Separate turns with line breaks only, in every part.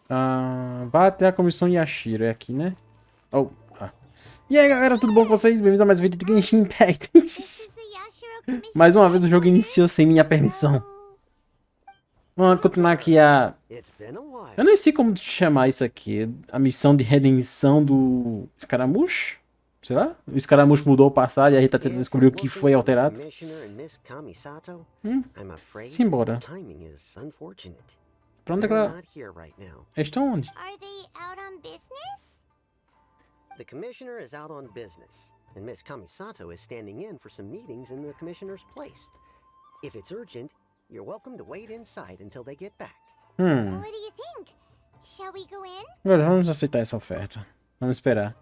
Vá até a comissão Yashiro, é aqui, né? Oh, E aí, galera, tudo bom com vocês? Bem-vindos a mais um vídeo de Genshin Impact. Mais uma vez o jogo iniciou sem minha permissão. Vamos continuar aqui a... Eu nem sei como chamar isso aqui. A missão de redenção do Escaramucho? Sei lá. O Escaramucho mudou o passado e a gente tá tentando descobrir o que foi alterado. Simbora. Pra onde é que ela... Eles estão onde?
The commissioner is out on business, and Miss Kamisato is standing in for some meetings in the commissioner's place. If it's urgent, you're welcome to wait inside until they get back.
What do you think? Shall we go in?
Vamos aceitar essa oferta. Vamos esperar.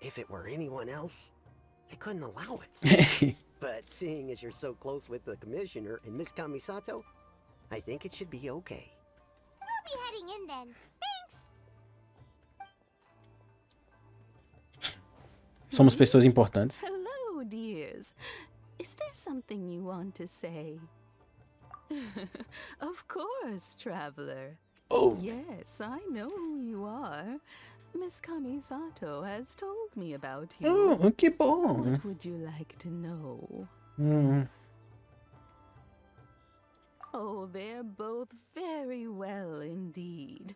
If it were anyone else, I couldn't allow it. But seeing as you're so close with the commissioner and Miss Kamisato, I think it should be okay.
We'll be heading in then.
Somos pessoas importantes.
Hello, dears. Is there something you want to say? Of course, traveler.
Oh.
Yes, I know who you are. Miss Kamisato has told me about you.
Oh, que bom.
What would you like to know? Oh, they're both very well indeed.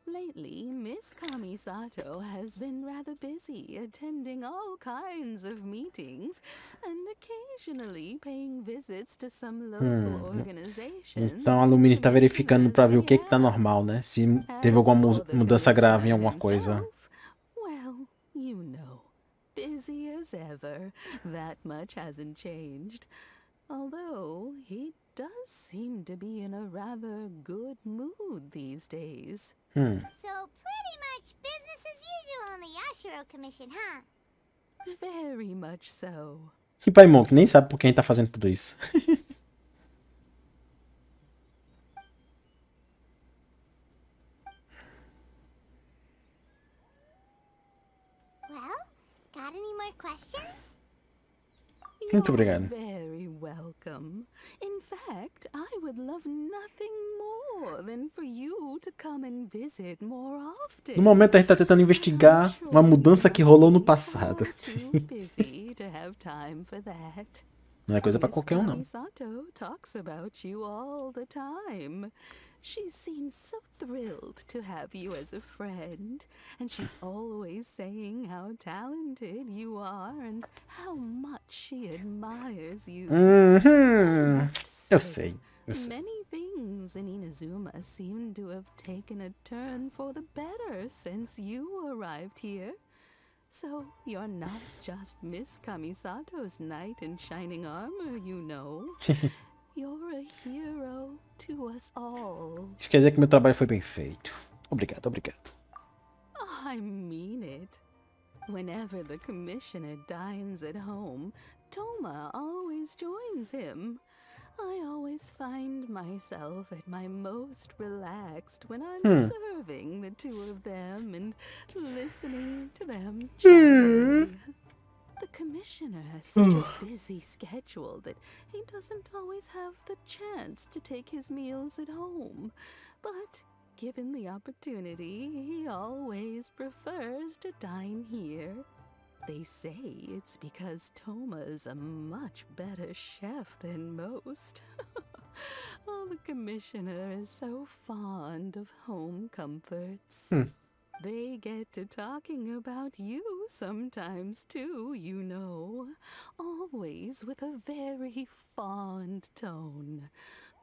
Lately, Miss Kamisato has been rather busy attending all kinds of meetings and occasionally paying visits to some local organizations.
Então a Lumine tá verificando pra ver o que tá normal, né? Se teve alguma mudança grave em alguma coisa.
Well, you know, busy as ever. That much hasn't changed. Although he does seem to be in a rather good mood these days.
So pretty much business as usual in the Yashiro Commission, huh?
Very much so.
Que Paimon, que nem sabe por quem tá fazendo tudo isso.
Well, got any more questions?
Muito obrigado.
Very welcome. In fact, I would love nothing more than for you to come and visit more often.
No momento a gente tá tentando investigar uma mudança que rolou no passado.
Busy to have time for that.
Não é coisa pra
Miss
qualquer um, não.
Kamisato talks about you all the time. She seems so thrilled to have you as a friend, and she's always saying how talented you are and how much she admires you.
Eu sei.
Many things in Inazuma seem to have taken a turn for the better since you arrived here. So you're not just Miss Kamisato's knight in shining armor, you know. You're a hero to us all.
Isso quer dizer que meu trabalho foi bem feito. Obrigado, obrigado.
I mean it. Whenever the commissioner dines at home, Toma always joins him. I always find myself at my most relaxed when I'm serving the two of them and listening to them chat. The commissioner has such a busy schedule that he doesn't always have the chance to take his meals at home. But given the opportunity, he always prefers to dine here. They say it's because Toma is a much better chef than most. Oh, the commissioner is so fond of home comforts. They get to talking about you sometimes too, you know. Always with a very fond tone.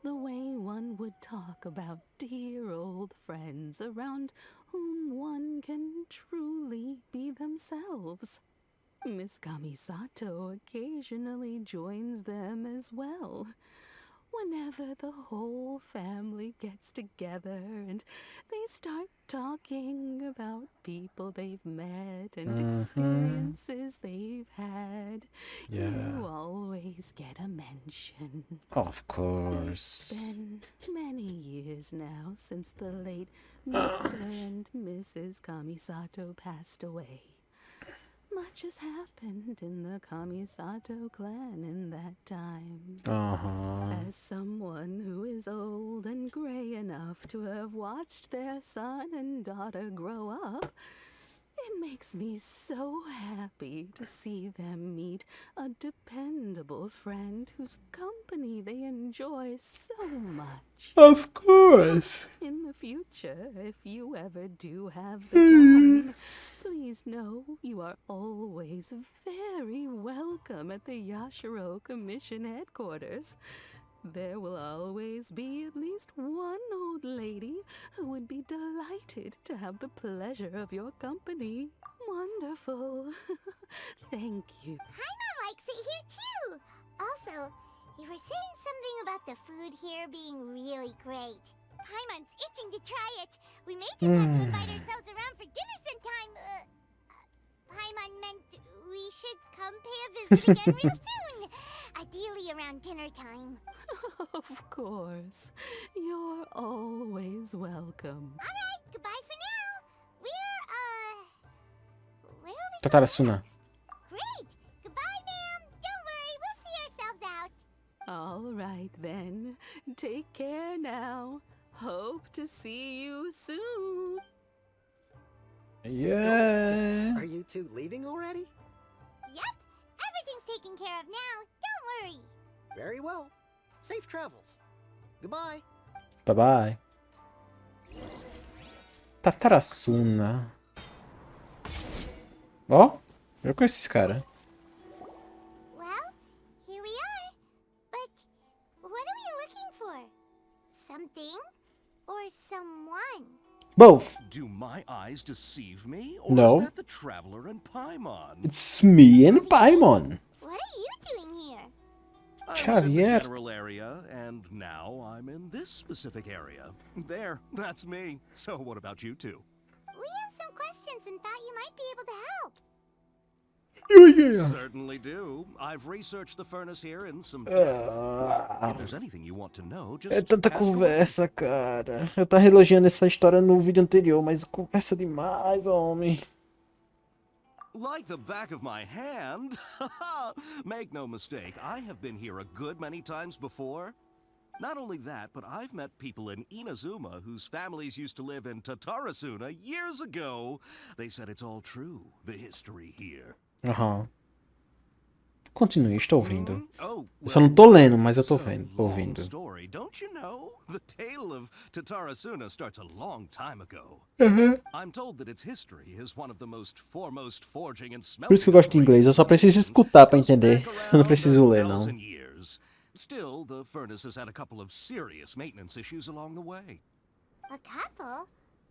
The way one would talk about dear old friends around whom one can truly be themselves. Miss Kamisato occasionally joins them as well. Whenever the whole family gets together and they start talking about people they've met and experiences they've had, you always get a mention.
Of course.
It's been many years now since the late Mr. and Mrs. Kamisato passed away. Much has happened in the Kamisato clan in that time. As someone who is old and gray enough enough to have watched their son and daughter grow up, it makes me so happy to see them meet a dependable friend whose company they enjoy so much.
Of course.
In the future, if you ever do have the time, please know you are always very welcome at the Yashiro Commission headquarters. There will always be at least one old lady who would be delighted to have the pleasure of your company. Wonderful. Thank you.
Paimon likes it here too. Also, you were saying something about the food here being really great. Paimon's itching to try it. We may just have to invite ourselves around for dinner sometime. Paimon meant we should come pay a visit again real soon. Ideally around dinner time.
Of course. You're always welcome.
Alright, goodbye for now. Where are we
Tatarasuna.
next? Great. Goodbye, ma'am. Don't worry, we'll see ourselves out.
All right then. Take care now. Hope to see you soon.
Yeah.
Are you two leaving already?
Yep, everything's taken care of now. Don't worry.
Very well. Safe travels. Goodbye.
Bye bye. Tatarasuna. Ó, eu conheço esse cara.
Well, here we are. But what are we looking for? Something or someone?
Both.
Do my eyes deceive me, or
No.
is that the traveler and Paimon?
It's me and Paimon.
What are you doing here?
I was in the
Xavier.
general area, and now I'm in this specific area. There, that's me. So what about you two?
We have some questions and thought you might be able to help.
Certainly do. I've researched the furnace here in some depth. If there's anything you want to know, just
É tanta
ask away.
conversa, cara. Eu tava elogiando essa história no vídeo anterior, mas conversa demais, homem.
Like the back of my hand. Make no mistake, I have been here a good many times before. Not only that, but I've met people in Inazuma whose families used to live in Tatarasuna years ago. They said it's all true, the history here.
Aham. Continue, estou ouvindo.
Oh,
Eu só não tô lendo, mas eu tô vendo, ouvindo.
Story, don't you know? The tale of Tatarasuna starts a long time ago. I'm told that its history is one of the most foremost forging and smelting.
Por isso que eu gosto de inglês, eu só preciso escutar pra entender. Eu não preciso ler, não.
Still, the furnace has had a couple of serious maintenance issues along the way.
A couple?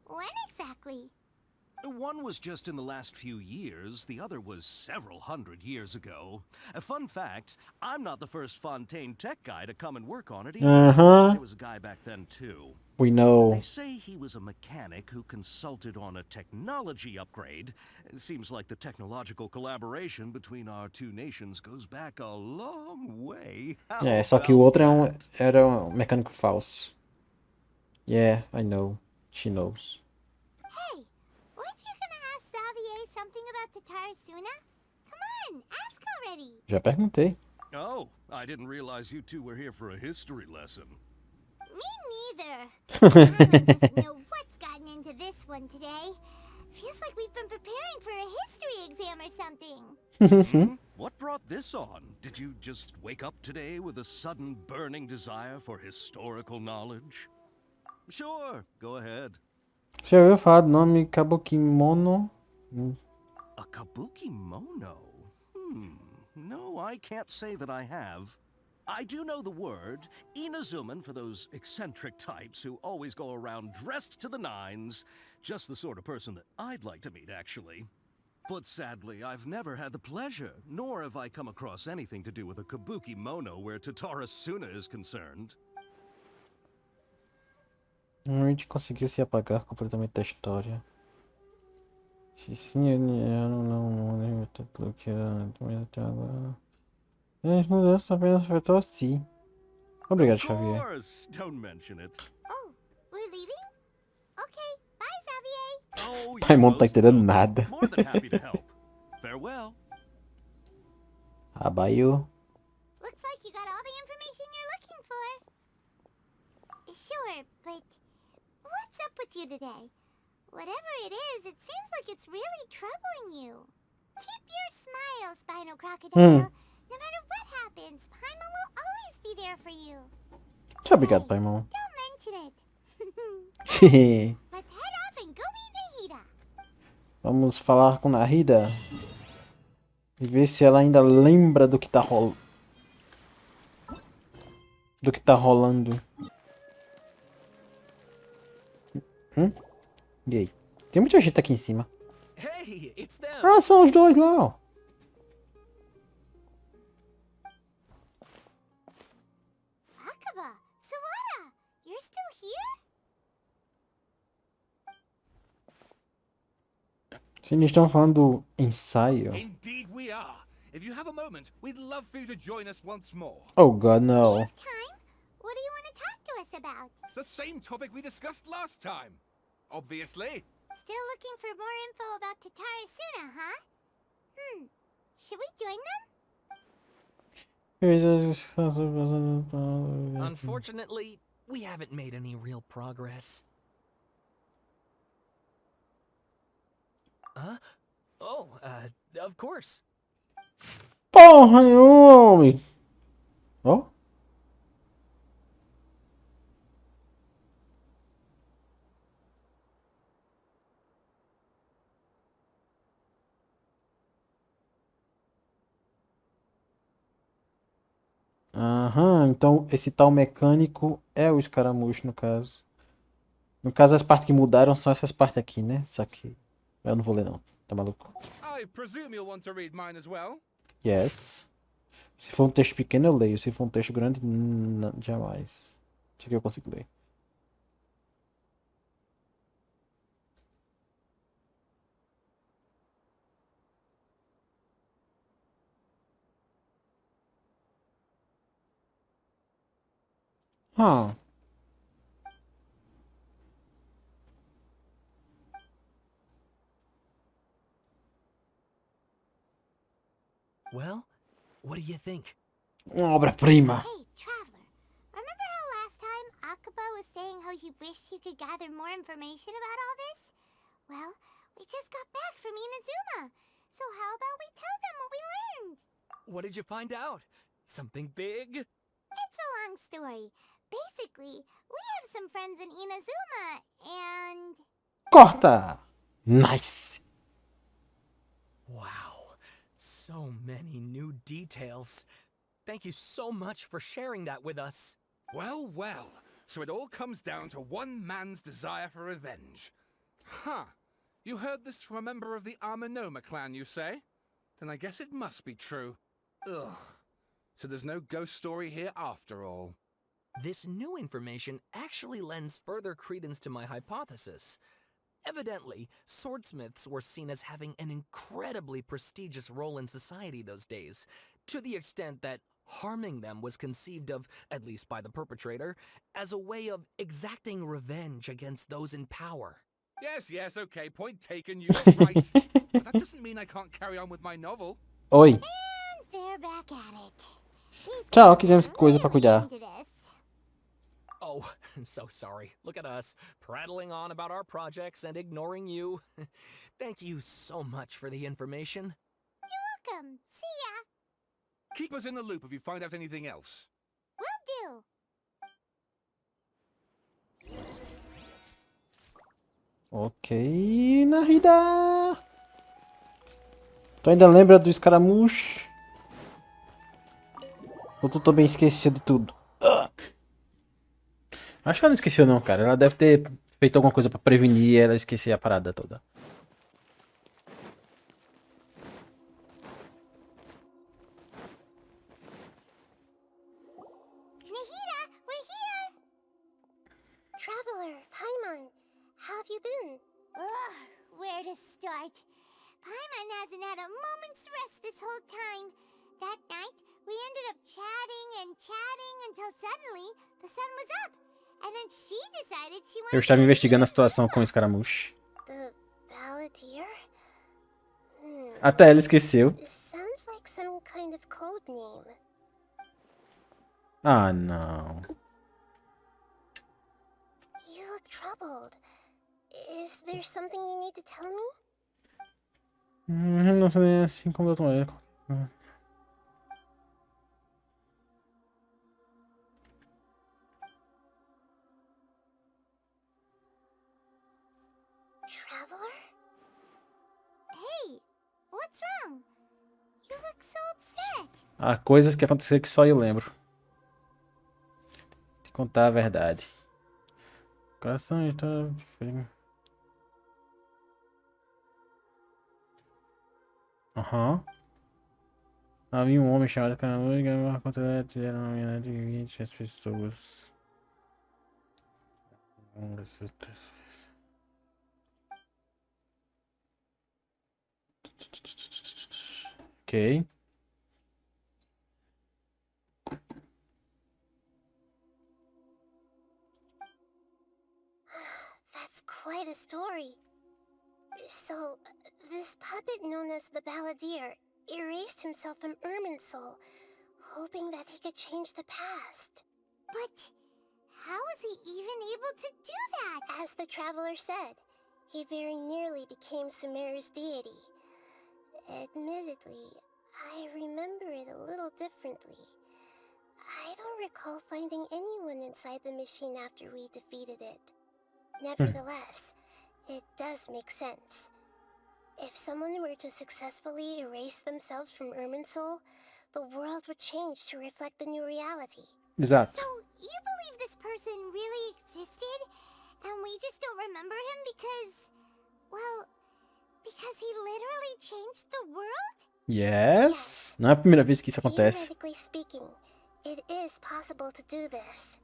When exactly?
One was just in the last few years, the other was several hundred years ago. A fun fact, I'm not the first Fontaine tech guy to come and work on it either.
Uh-huh.
There was a guy back then too.
We know.
They say he was a mechanic who consulted on a technology upgrade. It seems like the technological collaboration between our two nations goes back a long way. How
É, só que o
about
outro
that?
era um mecânico falso. Yeah, I know. She knows.
Hey, weren't you gonna ask Xavier something about Tatarasuna? Come on, ask already.
Já perguntei.
Oh, I didn't realize you two were here for a history lesson.
Me neither. Paimon doesn't know what's gotten into this one today. Feels like we've been preparing for a history exam or something.
What brought this on? Did you just wake up today with a sudden burning desire for historical knowledge? Sure, go ahead.
Já ouviu falar do nome Kabukimono?
A kabuki mono? No, I can't say that I have. I do know the word, Inazuman for those eccentric types who always go around dressed to the nines. Just the sort of person that I'd like to meet, actually. But sadly, I've never had the pleasure, nor have I come across anything to do with a kabuki mono where Tatarasuna is concerned.
A gente conseguiu se apagar completamente da história. Se sim, eu não estou bloqueando, mas até agora. As mudanças apenas afetou assim. Obrigado,
Of
Xavier.
course, don't mention it.
Oh, we're leaving? Okay, bye, Xavier.
Oh,
Paimon
you're
tá
most
entendendo
welcome.
nada.
More than happy to help. Farewell.
Abaio.
Looks like you got all the information you're looking for. Sure, but What's up with you today? Whatever it is, it seems like it's really troubling you. Keep your smile, Spinal Crocodile. No matter what happens, Paimon will always be there for you.
Muito obrigado, Paimon.
Don't mention it. Let's head off and go meet Nahida.
Vamos falar com Nahida. E ver se ela ainda lembra do que tá rolando. E aí? Tem muita gente aqui em cima.
Hey, it's them.
Ah, são os dois lá, ó.
Akaba, Sawada, you're still here?
Se eles estão falando do ensaio.
Indeed we are. If you have a moment, we'd love for you to join us once more.
Oh god, no.
Have time? What do you want to talk to us about?
It's the same topic we discussed last time. Obviously.
Still looking for more info about Tatarasuna, huh? Should we join them?
Unfortunately, we haven't made any real progress. Huh? Oh, of course.
Porra, homem! Ó. Aham, então esse tal mecânico é o escaramujo, no caso. No caso, as partes que mudaram são essas partes aqui, né? Isso aqui. Eu não vou ler, não. Tá maluco?
I presume you'll want to read mine as well.
Yes. Se for um texto pequeno, eu leio. Se for um texto grande, jamais. Isso aqui eu consigo ler. Huh.
Well, what do you think?
Uma obra-prima.
Hey, Traveler. Remember how last time Akaba was saying how he wished he could gather more information about all this? Well, we just got back from Inazuma. So how about we tell them what we learned?
What did you find out? Something big?
It's a long story. Basically, we have some friends in Inazuma, and...
Corta! Nice!
Wow, so many new details. Thank you so much for sharing that with us.
Well, well. So it all comes down to one man's desire for revenge. Huh. You heard this from a member of the Amanoma clan, you say? Then I guess it must be true. Ugh. So there's no ghost story here after all.
This new information actually lends further credence to my hypothesis. Evidently, swordsmiths were seen as having an incredibly prestigious role in society those days, to the extent that harming them was conceived of, at least by the perpetrator, as a way of exacting revenge against those in power.
Yes, okay, point taken, you were right. But that doesn't mean I can't carry on with my novel.
Oi.
And they're back at it. These
Tchau,
guys
que temos
are
coisa pra
really
cuidar.
into this.
Oh, so sorry. Look at us, prattling on about our projects and ignoring you. Thank you so much for the information.
You're welcome. See ya.
Keep us in the loop if you find out anything else.
Will do.
Ok, Nahida! Tu ainda lembra do escaramujo? Ou tu também esqueceu de tudo? Acho que ela não esqueceu não, cara. Ela deve ter feito alguma coisa pra prevenir ela esquecer a parada toda.
Nahida, we're here! Traveler, Paimon, how have you been? Ugh, where to start? Paimon hasn't had a moment's rest this whole time. That night, we ended up chatting until suddenly the sun was up. And then she decided she wanted
Eu estava
to
investigando a
visit
situação com o
Inazuma.
escaramujo.
The Balladeer?
Até ela esqueceu.
It sounds like some kind of code name.
Ah, não.
You look troubled. Is there something you need to tell me?
Não sei assim como eu tô.
Traveler? Hey, what's wrong? You look so upset.
Há coisas que aconteceram que só eu lembro. Tem que contar a verdade. Coração está. Aham. Havia um homem chamado Canaú e ganhou uma contra de 20 pessoas. Ok.
That's quite a story. So, this puppet known as the Balladeer erased himself from Irminsul, hoping that he could change the past. But how was he even able to do that? As the traveler said, he very nearly became Sumeru's deity. Admittedly, I remember it a little differently. I don't recall finding anyone inside the machine after we defeated it. Nevertheless, it does make sense. If someone were to successfully erase themselves from Irminsul, the world would change to reflect the new reality.
Exato.
So, you believe this person really existed, and we just don't remember him because, well, because he literally changed the world?
Yes. Não é a primeira vez que isso acontece.
Theoretically speaking, it is possible to do this.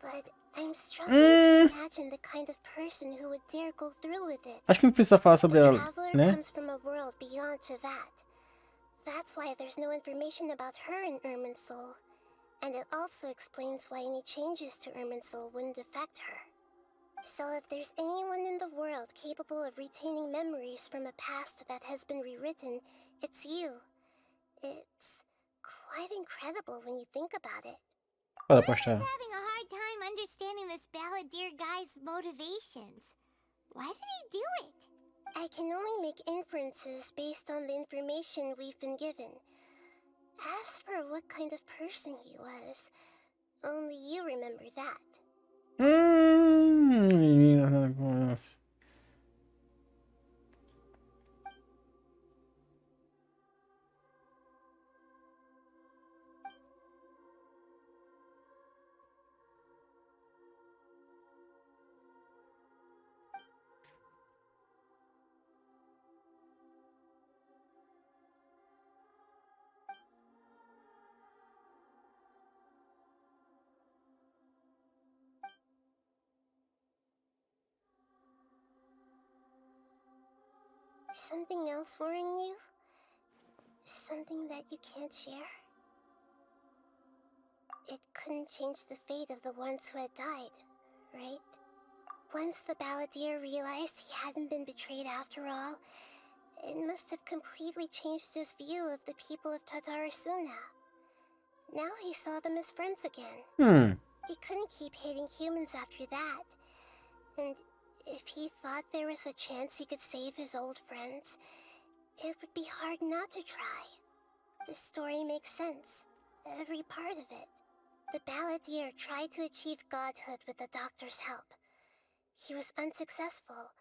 But I'm struggling to imagine the kind of person who would dare go through with it.
Acho que não precisa falar sobre
The
ela,
traveler
né?
comes from a world beyond to that. That's why there's no information about her in Irminsul. And it also explains why any changes to Irminsul wouldn't affect her. So if there's anyone in the world capable of retaining memories from a past that has been rewritten, it's you. It's quite incredible when you think about it.
Pode apostar.
I'm having a hard time understanding this Balladeer guy's motivations. Why did he do it? I can only make inferences based on the information we've been given. As for what kind of person he was, only you remember that. Something else worrying you? Something that you can't share? It couldn't change the fate of the ones who had died, right? Once the Balladeer realized he hadn't been betrayed after all, it must have completely changed his view of the people of Tatarasuna. Now he saw them as friends again. He couldn't keep hating humans after that. And if he thought there was a chance he could save his old friends, it would be hard not to try. The story makes sense, every part of it. The Balladeer tried to achieve godhood with the doctor's help. He was unsuccessful,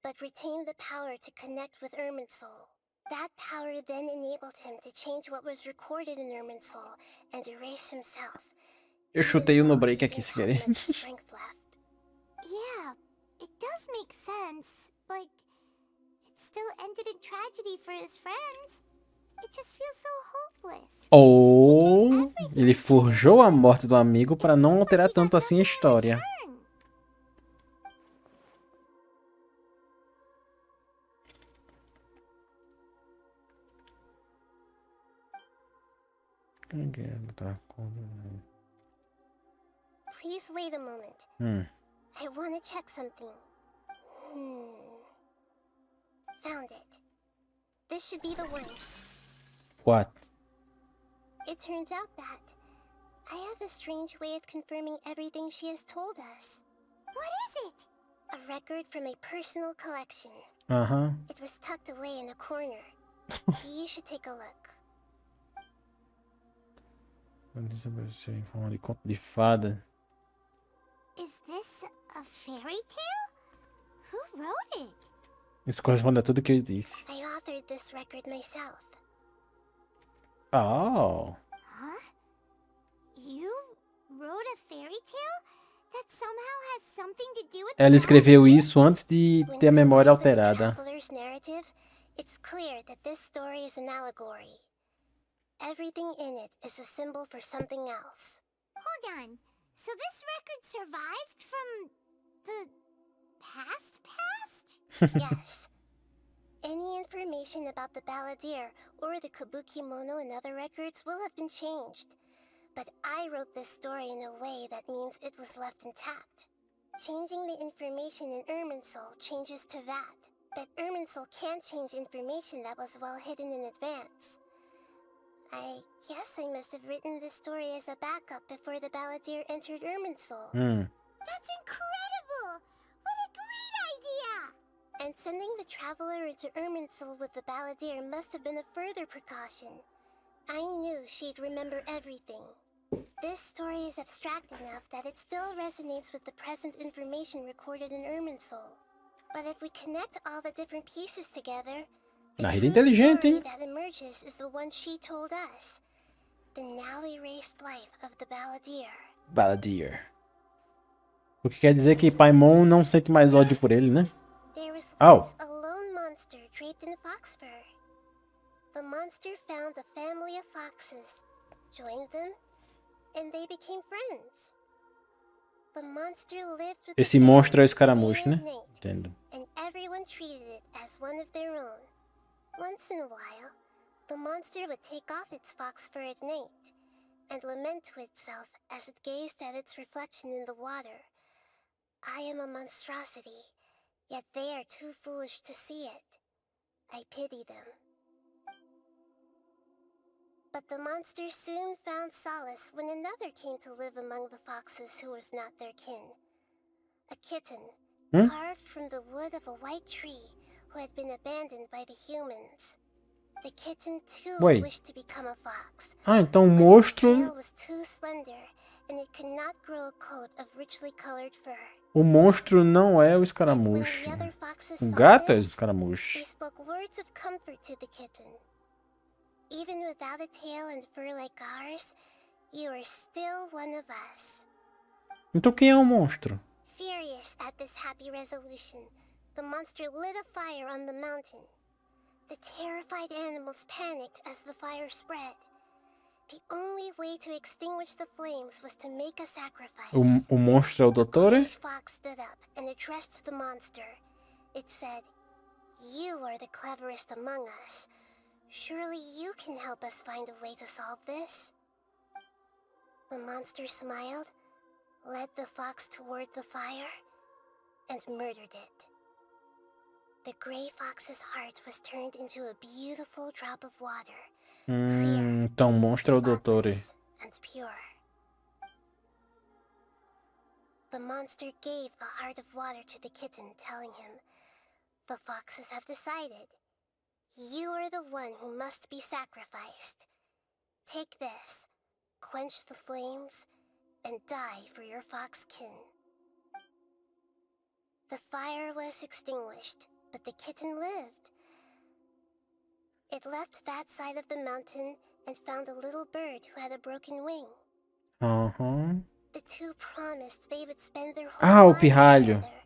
but retained the power to connect with Irminsul. That power then enabled him to change what was recorded in Irminsul and erase himself.
Eu chutei no break aqui sem querer.
Yeah, it does make sense, but it still ended in tragedy for his friends. It just feels so hopeless.
Ou ele forjou a morte do amigo para não alterar tanto assim a história.
Please wait a moment. I want to check something. Found it. This should be the one.
What?
It turns out that I have a strange way of confirming everything she has told us. What is it? A record from a personal collection.
Aham.
It was tucked away in a corner. You should take a look.
Em forma de conto de fada.
Is this a fairy tale? Who wrote it?
Isso corresponde a tudo que eu disse.
I authored this record myself.
Oh.
Huh? You wrote a fairy tale that somehow has something to do with
Ela escreveu isso antes de ter a memória alterada.
traveler's narrative, it's clear that this story is an allegory. Everything in it is a symbol for something else. Hold on. So this record survived from the past? Yes. Any information about the balladeer or the kabuki mono in other records will have been changed. But I wrote this story in a way that means it was left intact. Changing the information in Irminsul changes to that. But Irminsul can't change information that was well hidden in advance. I guess I must have written this story as a backup before the balladeer entered Irminsul. That's incredible! What a great idea! And sending the traveler into Irminsul with the balladeer must have been a further precaution. I knew she'd remember everything. This story is abstract enough that it still resonates with the present information recorded in Irminsul. But if we connect all the different pieces together, the
Narrativa
true
inteligente,
story
hein?
that emerges is the one she told us. The now erased life of the balladeer.
Balladeer. O que quer dizer que Paimon não sente mais ódio por ele, né?
There was
Oh.
once a lone monster draped in fox fur. The monster found a family of foxes, joined them, and they became friends. The monster lived with
Esse
the
monstro é o
family
escaramujo,
day
né?
and night,
Entendo.
and everyone treated it as one of their own. Once in a while, the monster would take off its fox fur at night and lament to itself as it gazed at its reflection in the water. I am a monstrosity, yet they are too foolish to see it. I pity them. But the monster soon found solace when another came to live among the foxes who was not their kin. A kitten, carved from the wood of a white tree who had been abandoned by the humans. The kitten too
Wait.
wished to become a fox.
Ah, então o
But its
monstro...
tail was too slender, and it could not grow a coat of richly colored fur.
O monstro não é o
When
escaramujo.
the other foxes
O
saw
gato é o
this,
escaramujo.
they spoke words of comfort to the kitten. Even without a tail and fur like ours, you are still one of us.
Então quem é o monstro?
Furious at this happy resolution, the monster lit a fire on the mountain. The terrified animals panicked as the fire spread. The only way to extinguish the flames was to make a sacrifice.
O monstro é o
The
doutor?
great fox stood up and addressed the monster. It said, "You are the cleverest among us. Surely you can help us find a way to solve this." The monster smiled, led the fox toward the fire, and murdered it. The gray fox's heart was turned into a beautiful drop of water,
Então o monstro é o doutor.
spotless and pure. The monster gave the heart of water to the kitten, telling him, "The foxes have decided. You are the one who must be sacrificed. Take this, quench the flames, and die for your fox kin." The fire was extinguished, but the kitten lived. It left that side of the mountain and found a little bird who had a broken wing.
Aham.
The two promised they would spend their
Ah,
whole
o
lives
pirralho.
together,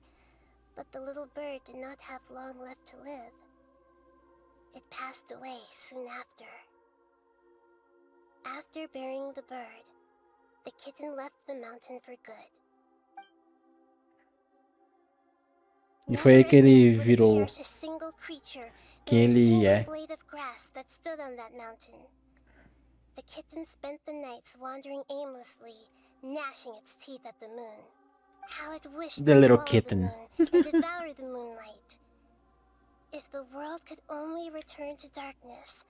but the little bird did not have long left to live. It passed away soon after. After burying the bird, the kitten left the mountain for good.
E foi aí que ele
Never again would it
virou
cherish a single creature
quem
nor a
ele
single
é.
blade of grass that stood on that mountain. The kitten spent the nights wandering aimlessly, gnashing its teeth at the moon. How it wished
The
to
little
swallow
kitten.
the moon and devour the moonlight. If the world could only return to darkness,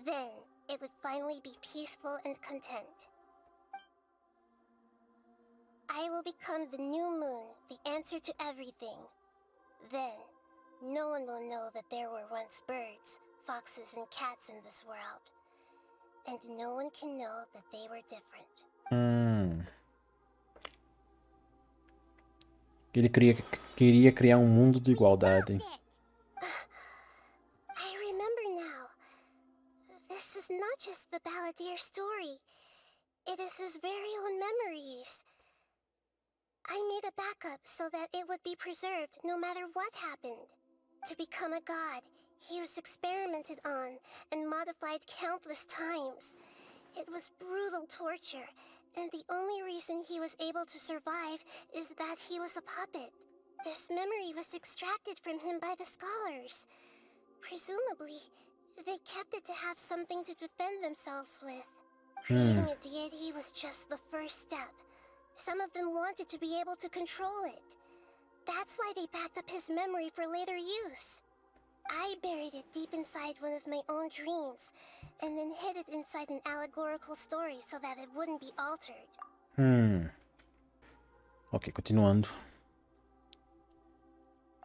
then it would finally be peaceful and content. I will become the new moon, the answer to everything. Then, no one will know that there were once birds, foxes, and cats in this world. And no one can know that they were different.
Ele queria criar um mundo de igualdade.
I remember now. This is not just the balladeer story. It is his very own memories. I made a backup so that it would be preserved no matter what happened. To become a god, he was experimented on and modified countless times. It was brutal torture, and the only reason he was able to survive is that he was a puppet. This memory was extracted from him by the scholars. Presumably, they kept it to have something to defend themselves with. Creating a deity was just the first step. Some of them wanted to be able to control it. That's why they backed up his memory for later use. I buried it deep inside one of my own dreams, and then hid it inside an allegorical story so that it wouldn't be altered.
Ok, continuando.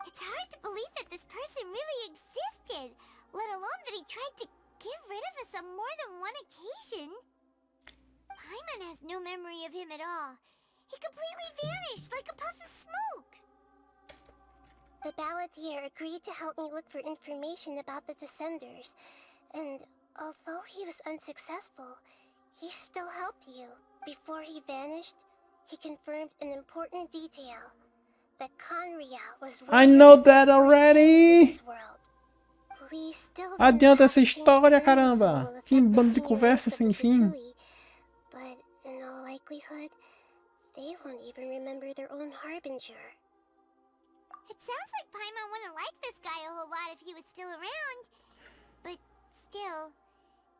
It's hard to believe that this person really existed, let alone that he tried to get rid of us on more than one occasion. Paimon has no memory of him at all. He completely vanished like a puff of smoke. The balladeer agreed to help me look for information about the Descenders, and although he was unsuccessful, he still helped you. Before he vanished, he confirmed an important detail. That Conria was
I know that already! Adianta essa história, caramba! Que bando de conversa sem fim!
But in all likelihood, they won't even remember their own harbinger. It sounds like Paimon wouldn't like this guy a whole lot if he was still around. But still,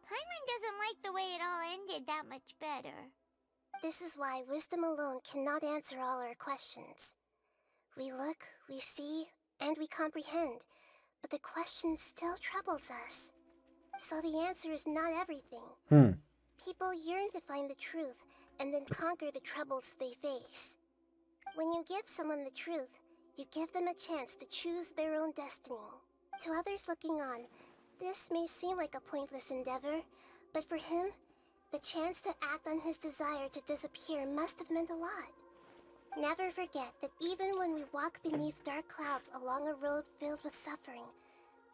Paimon doesn't like the way it all ended that much better. This is why wisdom alone cannot answer all our questions. We look, we see, and we comprehend, but the question still troubles us. So the answer is not everything. People yearn to find the truth and then conquer the troubles they face. When you give someone the truth, you give them a chance to choose their own destiny. To others looking on, this may seem like a pointless endeavor, but for him, the chance to act on his desire to disappear must have meant a lot. Never forget that even when we walk beneath dark clouds along a road filled with suffering,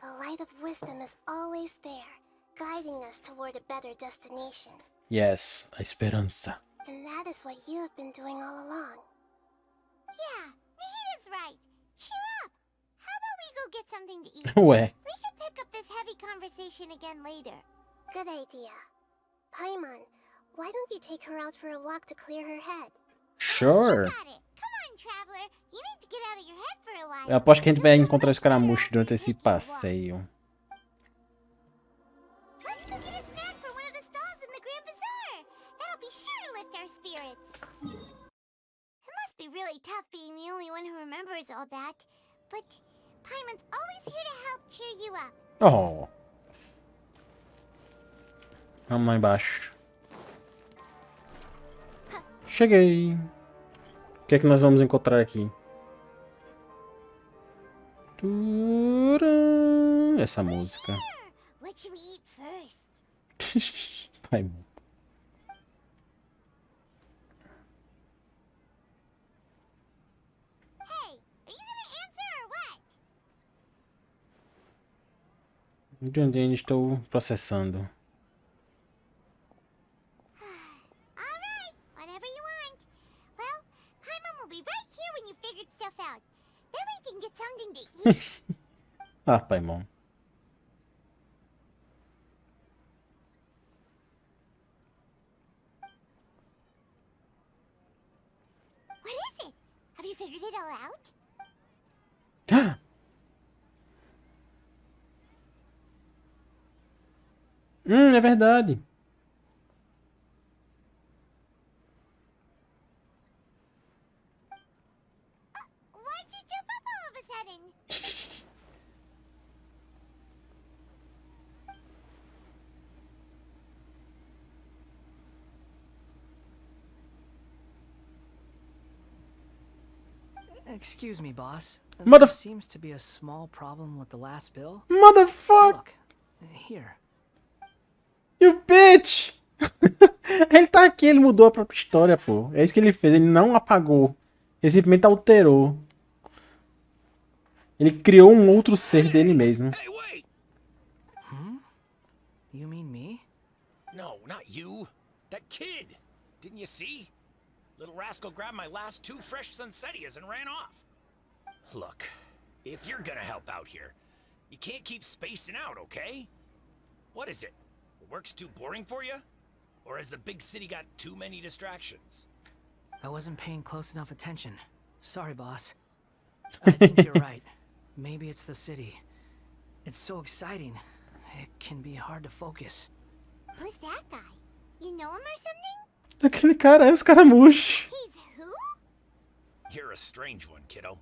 the light of wisdom is always there, guiding us toward a better destination.
Yes, a esperança.
And that is what you have been doing all along. Yeah, Nahita's right. Cheer up. How about we go get something to eat?
Ué.
We can pick up this heavy conversation again later. Good idea. Paimon, why don't you take her out for a walk to clear her head?
Sure.
You got it. Come on, traveler. You need to get out of your head for a while.
Eu aposto que a gente vai encontrar os caramuchos durante esse passeio.
Let's go get a snack for one of the stalls in the Grand Bazaar. That'll be sure to lift our spirits. It must be really tough being the only one who remembers all that. But Paimon's always here to help cheer you up.
Oh. Vamos lá embaixo. Cheguei. O que é que nós vamos encontrar aqui? Essa música.
What should we eat first?
Pai.
Hey, are you gonna answer or what?
Ainda estou processando.
Alright, whatever you want. Well, Paimon will be right here when you figured stuff out. Then we can get something to eat.
Ah, Paimon.
What is it? Have you figured it all out?
É verdade.
Why'd you jump up all of a sudden?
Excuse me, boss.
Mother-
There seems to be a small problem with the last bill.
Motherfucker,
Look, here.
you bitch! Ele tá aqui, ele mudou a própria história, pô. É isso que ele fez, ele não apagou. Ele simplesmente alterou. Ele criou um outro ser dele mesmo.
Hey, wait!
You mean me?
No, not you. That kid. Didn't you see? Little rascal grabbed my last 2 fresh Sunsetias and ran off. Look, if you're gonna help out here, you can't keep spacing out, okay? What is it? Work's too boring for you? Or has the big city got too many distractions?
I wasn't paying close enough attention. Sorry, boss. I think you're right. Maybe it's the city. It's so exciting. It can be hard to focus.
Who's that guy? You know him or something?
Aquele cara é os caramujos.
He's who?
You're a strange one, kiddo.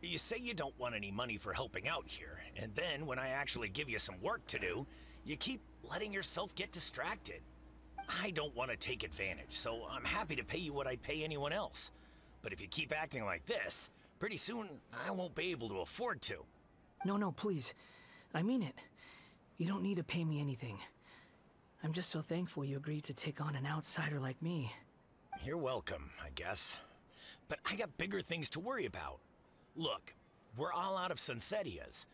You say you don't want any money for helping out here, and then when I actually give you some work to do, you keep letting yourself get distracted. I don't want to take advantage, so I'm happy to pay you what I'd pay anyone else. But if you keep acting like this, pretty soon I won't be able to afford to.
No, please. I mean it. You don't need to pay me anything. I'm just so thankful you agreed to take on an outsider like me.
You're welcome, I guess. But I got bigger things to worry about. Look, we're all out of Sunsetias,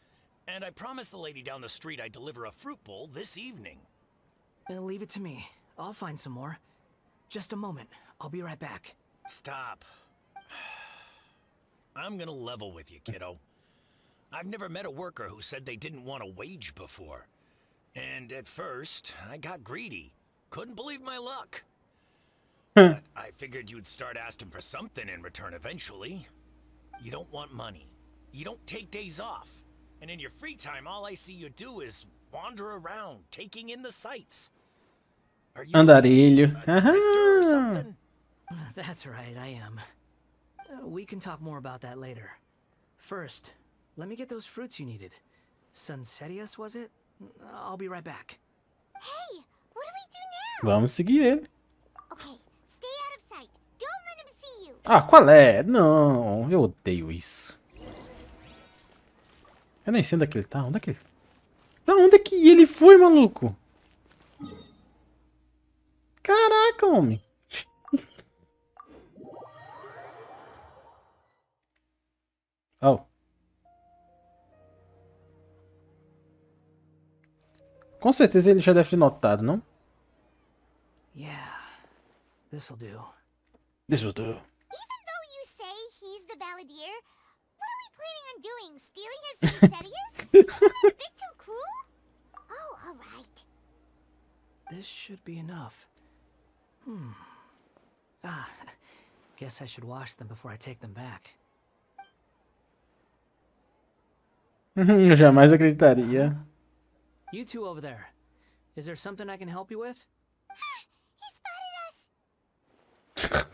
and I promised the lady down the street I'd deliver a fruit bowl this evening.
Leave it to me. I'll find some more. Just a moment. I'll be right back.
Stop. I'm gonna level with you, kiddo. I've never met a worker who said they didn't want a wage before. And at first, I got greedy. Couldn't believe my luck. But I figured you'd start asking for something in return eventually. You don't want money. You don't take days off. And in your free time, all I see you do is wander around, taking in the sights. Are you
Andarilho.
a drifter or
Aham.
something?
That's right, I am. We can talk more about that later. First, let me get those fruits you needed. Sunsetias, was it? I'll be right back.
Hey, what do we do now?
Vamos seguir ele.
Okay, stay out of sight. Don't let him see you.
Ah, qual é? Não, eu odeio isso. Eu nem sei onde é que ele tá. Onde é que ele... Pra onde é que ele foi, maluco? Caraca, homem. Oh. Com certeza ele já deve ter notado, não?
Yeah, this'll do.
This will do.
Even though you say he's the balladeer, what are we planning on doing? Stealing his Sunsetias? Isn't that a bit too cruel? Oh, alright.
This should be enough. Guess I should wash them before I take them back.
Eu jamais acreditaria.
You two over there. Is there something I can help you with?
He spotted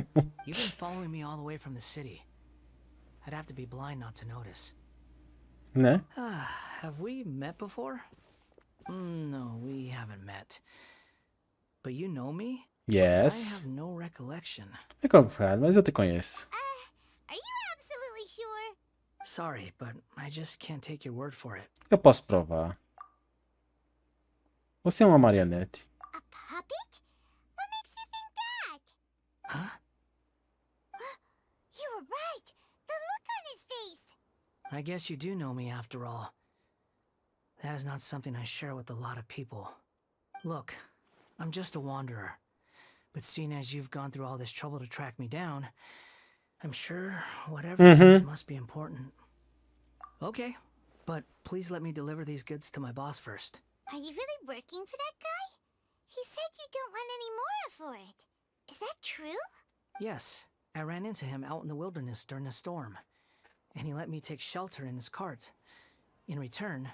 us.
You've been following me all the way from the city. I'd have to be blind not to notice.
Né?
Have we met before? No, we haven't met. But you know me? I
Yes.
have no recollection.
É complicado, mas eu te conheço.
Are you absolutely sure?
Sorry, but I just can't take your word for it.
Eu posso provar. Você é uma marionete.
A puppet? What makes you think that?
Huh?
You were right. The look on his face.
I guess you do know me after all. That is not something I share with a lot of people. Look, I'm just a wanderer. But seeing as you've gone through all this trouble to track me down, I'm sure whatever it is must be important. Okay, but please let me deliver these goods to my boss first.
Are you really working for that guy? He said you don't want any more for it. Is that true?
Yes, I ran into him out in the wilderness during a storm, and he let me take shelter in his cart. In return,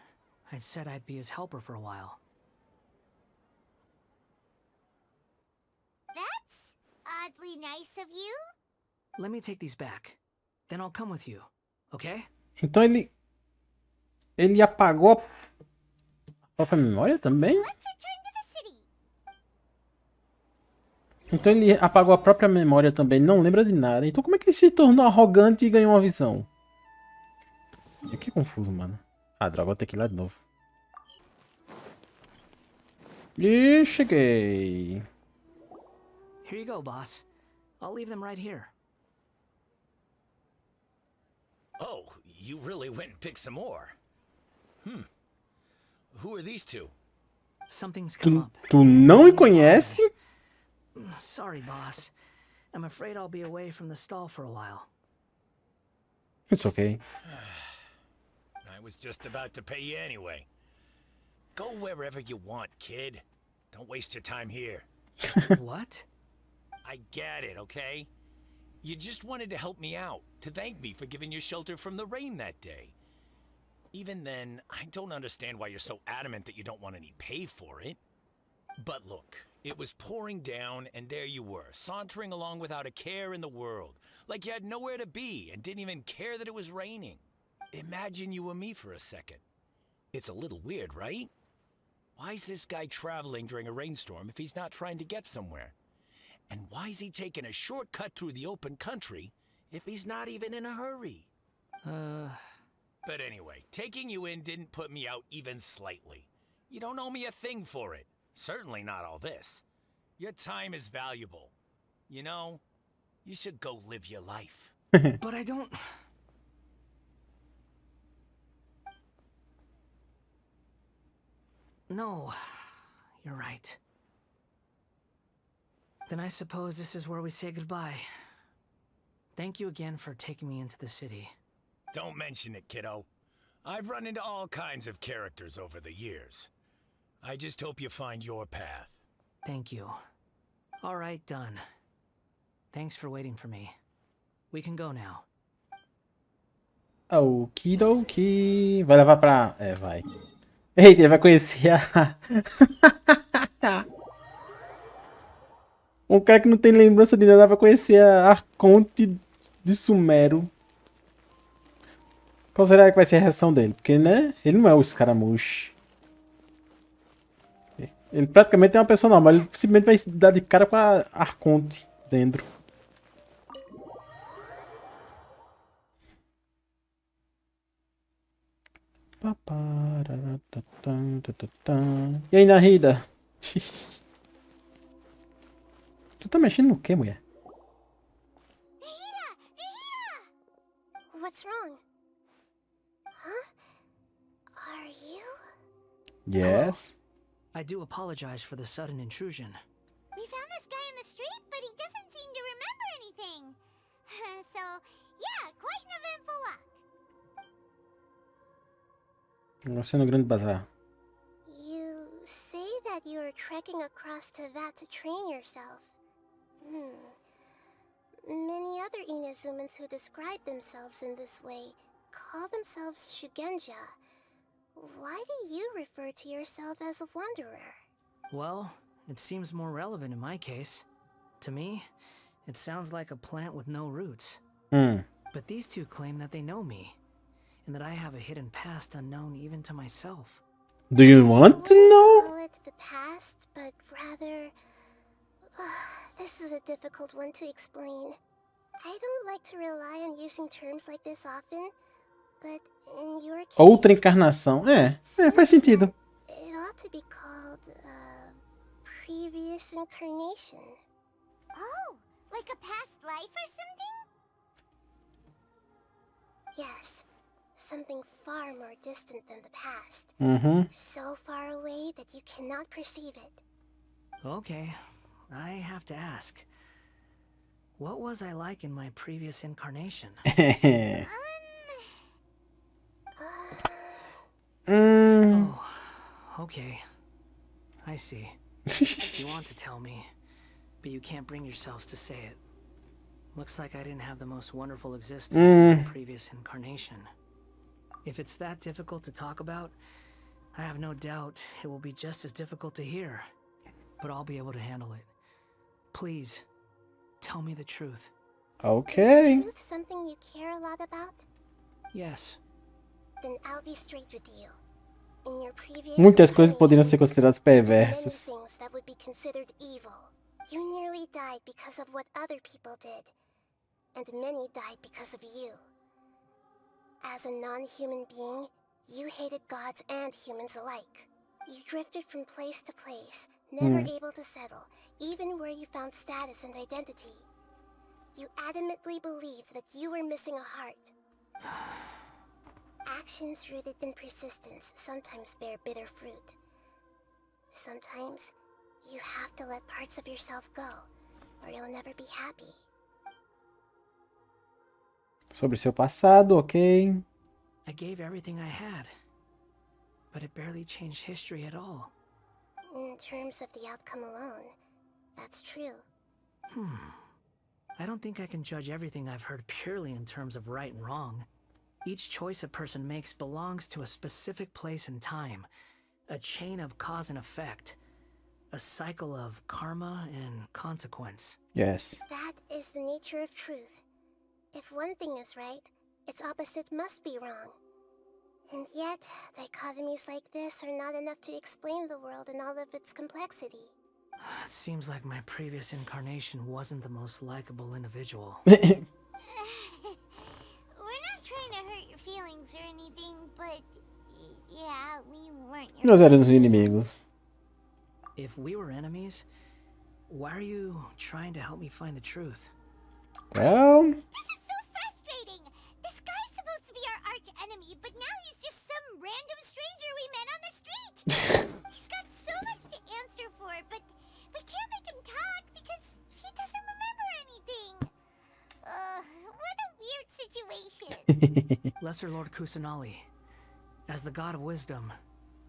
I said I'd be his helper for a while.
That's oddly nice of you.
Let me take these back. Then I'll come with you, okay?
Então ele apagou a própria memória também?
Let's return to the city.
Então ele apagou a própria memória também, não lembra de nada. Então como é que ele se tornou arrogante e ganhou uma visão? Que confuso, mano. Ah, droga, vou ter que ir lá de novo. E cheguei.
Here you go, boss. I'll leave them right here.
Oh, you really went and picked some more. Who are these two?
Something's come up.
Tu não me conhece?
Sorry, boss. I'm afraid I'll be away from the stall for a while.
It's okay.
I was just about to pay you anyway. Go wherever you want, kid. Don't waste your time here.
What?
I get it, okay? You just wanted to help me out, to thank me for giving you shelter from the rain that day. Even then, I don't understand why you're so adamant that you don't want any pay for it. But look, it was pouring down, and there you were, sauntering along without a care in the world, like you had nowhere to be and didn't even care that it was raining. Imagine you were me for a second. It's a little weird, right? Why is this guy traveling during a rainstorm if he's not trying to get somewhere? And why is he taking a shortcut through the open country if he's not even in a hurry? But anyway, taking you in didn't put me out even slightly. You don't owe me a thing for it. Certainly not all this. Your time is valuable. You know, you should go live your life.
But I don't... No, you're right. Then I suppose this is where we say goodbye. Thank you again for taking me into the city.
Don't mention it, kiddo. I've run into all kinds of characters over the years. I just hope you find your path.
Thank you. All right, done. Thanks for waiting for me. We can go now.
Okidoki. Vai levar pra... É, vai. Eita, ele vai conhecer a... Um cara que não tem lembrança de nada vai conhecer a Arconte de Sumero. Qual será que vai ser a reação dele? Porque, né? Ele não é o escaramuche. Ele praticamente é uma pessoa normal. Ele simplesmente vai dar de cara com a Arconte dentro. E aí, Narida? Tu tá mexendo no que, mulher?
What's wrong? Huh? Are you?
Yes.
I do apologize for the sudden intrusion.
We found this guy in the street, but he doesn't seem to remember anything. So, yeah, quite an eventful walk.
Você no Grande Bazar.
You say that you are trekking across Toda to train yourself. Many other Inazumans who describe themselves in this way call themselves Shugenja. Why do you refer to yourself as a wanderer?
Well, it seems more relevant in my case. To me, it sounds like a plant with no roots. But these two claim that they know me, and that I have a hidden past unknown even to myself.
Do you want to know?
Call it the past, but rather... this is a difficult one to explain. I don't like to rely on using terms like this often, but in your case...
Outra encarnação. Faz sentido.
It ought to be called, previous incarnation. Oh, like a past life or something? Yes, something far more distant than the past. So far away that you cannot perceive it.
Okay, I have to ask. What was I like in my previous incarnation? Oh, okay. I see. You want to tell me, but you can't bring yourselves to say it. Looks like I didn't have the most wonderful existence in my previous incarnation. If it's that difficult to talk about, I have no doubt it will be just as difficult to hear. But I'll be able to handle it. Please, tell me the truth.
Okay.
Is truth something you care a lot about?
Yes.
Then I'll be straight with you. In your previous
Muitas coisas poderiam ser consideradas
incarnation, you did many
perversas.
things that would be considered evil. You nearly died because of what other people did, and many died because of you. As a non-human being, you hated gods and humans alike. You drifted from place to place, never able to settle, even where you found status and identity. You adamantly believed that you were missing a heart. Actions rooted in persistence sometimes bear bitter fruit. Sometimes, you have to let parts of yourself go, or you'll never be happy.
Sobre seu passado, ok.
I gave everything I had, but it barely changed history at all.
In terms of the outcome alone, that's true.
I don't think I can judge everything I've heard purely in terms of right and wrong. Each choice a person makes belongs to a specific place and time, a chain of cause and effect, a cycle of karma and consequence.
Yes.
That is the nature of truth. If one thing is right, its opposite must be wrong. And yet, dichotomies like this are not enough to explain the world in all of its complexity.
It seems like my previous incarnation wasn't the most likable individual.
We're not trying to hurt your feelings or anything, but yeah, we weren't your
Nós éramos inimigos.
If we were enemies, why are you trying to help me find the truth?
Well,
This is so frustrating! This guy's supposed to be our arch enemy, but now he's just some random stranger we met on the street! He's got so much to answer for, but we can't make him talk because he doesn't remember anything! What a weird situation!
Lesser Lord Kusanali, as the god of wisdom,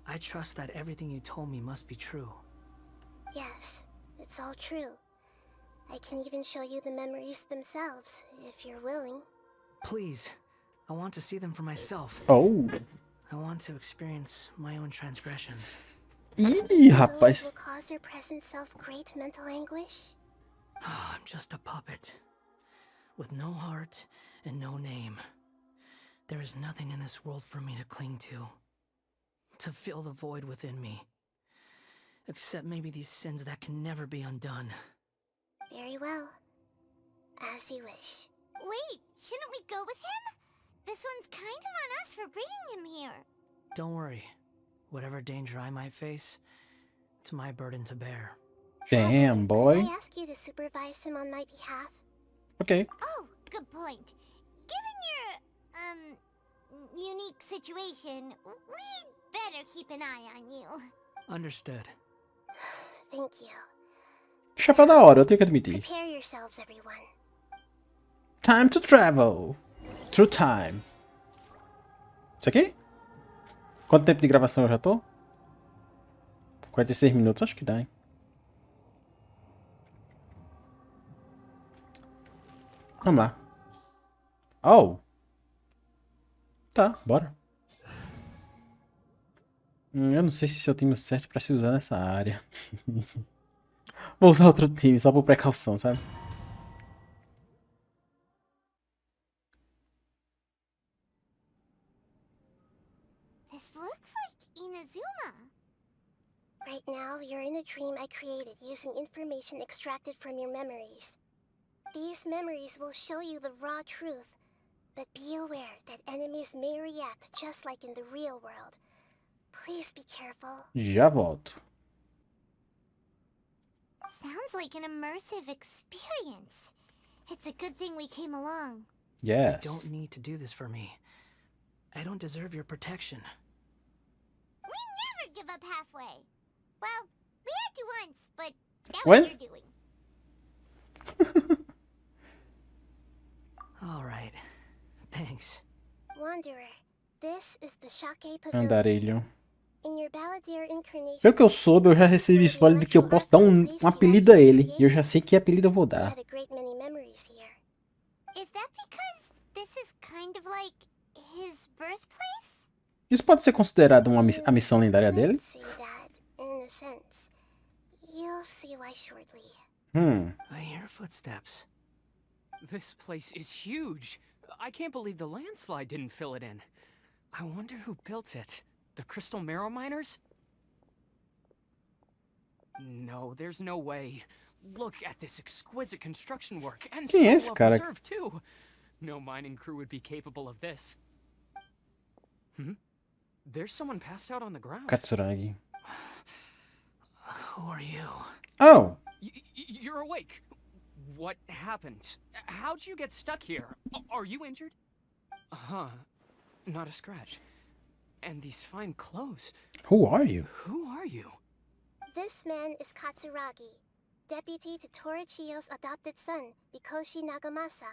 I trust that everything you told me must be true.
Yes, it's all true. I can even show you the memories themselves, if you're willing.
Please, I want to see them for myself.
oh.
I want to experience my own transgressions.
Ih,
Know it
rapaz.
will cause your present self great mental anguish?
I'm just a puppet, with no heart and no name. There is nothing in this world for me to cling to fill the void within me. Except maybe these sins that can never be undone.
Very well. As you wish. Wait, shouldn't we go with him? This one's kind of on us for bringing him here.
Don't worry. Whatever danger I might face, it's my burden to bear.
Damn, boy.
Could I ask you to supervise him on my behalf?
Ok.
Oh, good point. Given your, unique situation, we'd better keep an eye on you.
Understood.
Thank you.
Chapéu da hora, eu tenho que admitir.
Prepare yourselves, everyone.
Time to travel. Through time. Isso aqui? Quanto tempo de gravação eu já tô? 46 minutos, acho que dá, hein? Vamos lá. Oh! Tá, bora. Eu não sei se esse é o time certo pra se usar nessa área. Vou usar outro time, só por precaução, sabe?
This looks like Inazuma. Right now, you're in a dream I created using information extracted from your memories. These memories will show you the raw truth, but be aware that enemies may react just like in the real world. Please be careful.
Já volto.
Sounds like an immersive experience. It's a good thing we came along.
Yes.
You don't need to do this for me. I don't deserve your protection.
We never give up halfway. Well, we had to once, but now
When?
what you're doing.
All right. Thanks.
Wanderer, this is the Shake Pavilion.
Andarilho.
In your Balladeer incarnation,
Pelo que eu soube, eu já recebi spoiler de que eu posso dar um apelido a ele. E eu já sei que apelido eu vou
you
dar.
had a great many memories here. Is that because this is kind of like his birthplace?
Isso pode ser considerado a missão lendária dele?
Let's say that, in a sense. You'll see why shortly.
I hear footsteps.
This place is huge. I can't believe the landslide didn't fill it in. I wonder who built it. The Crystal Marrow Miners? No, there's no way. Look at this exquisite construction work, and
Quem é
so
esse
well
cara?
preserved too. No mining crew would be capable of this. There's someone passed out on the ground.
Katsuragi.
Who are you?
Oh!
You're awake. What happened? How'd you get stuck here? Are you injured? Huh. Not a scratch. And these fine clothes.
Who are you?
Who are you?
This man is Katsuragi, deputy to Torichiyo's adopted son, Mikoshi Nagamasa.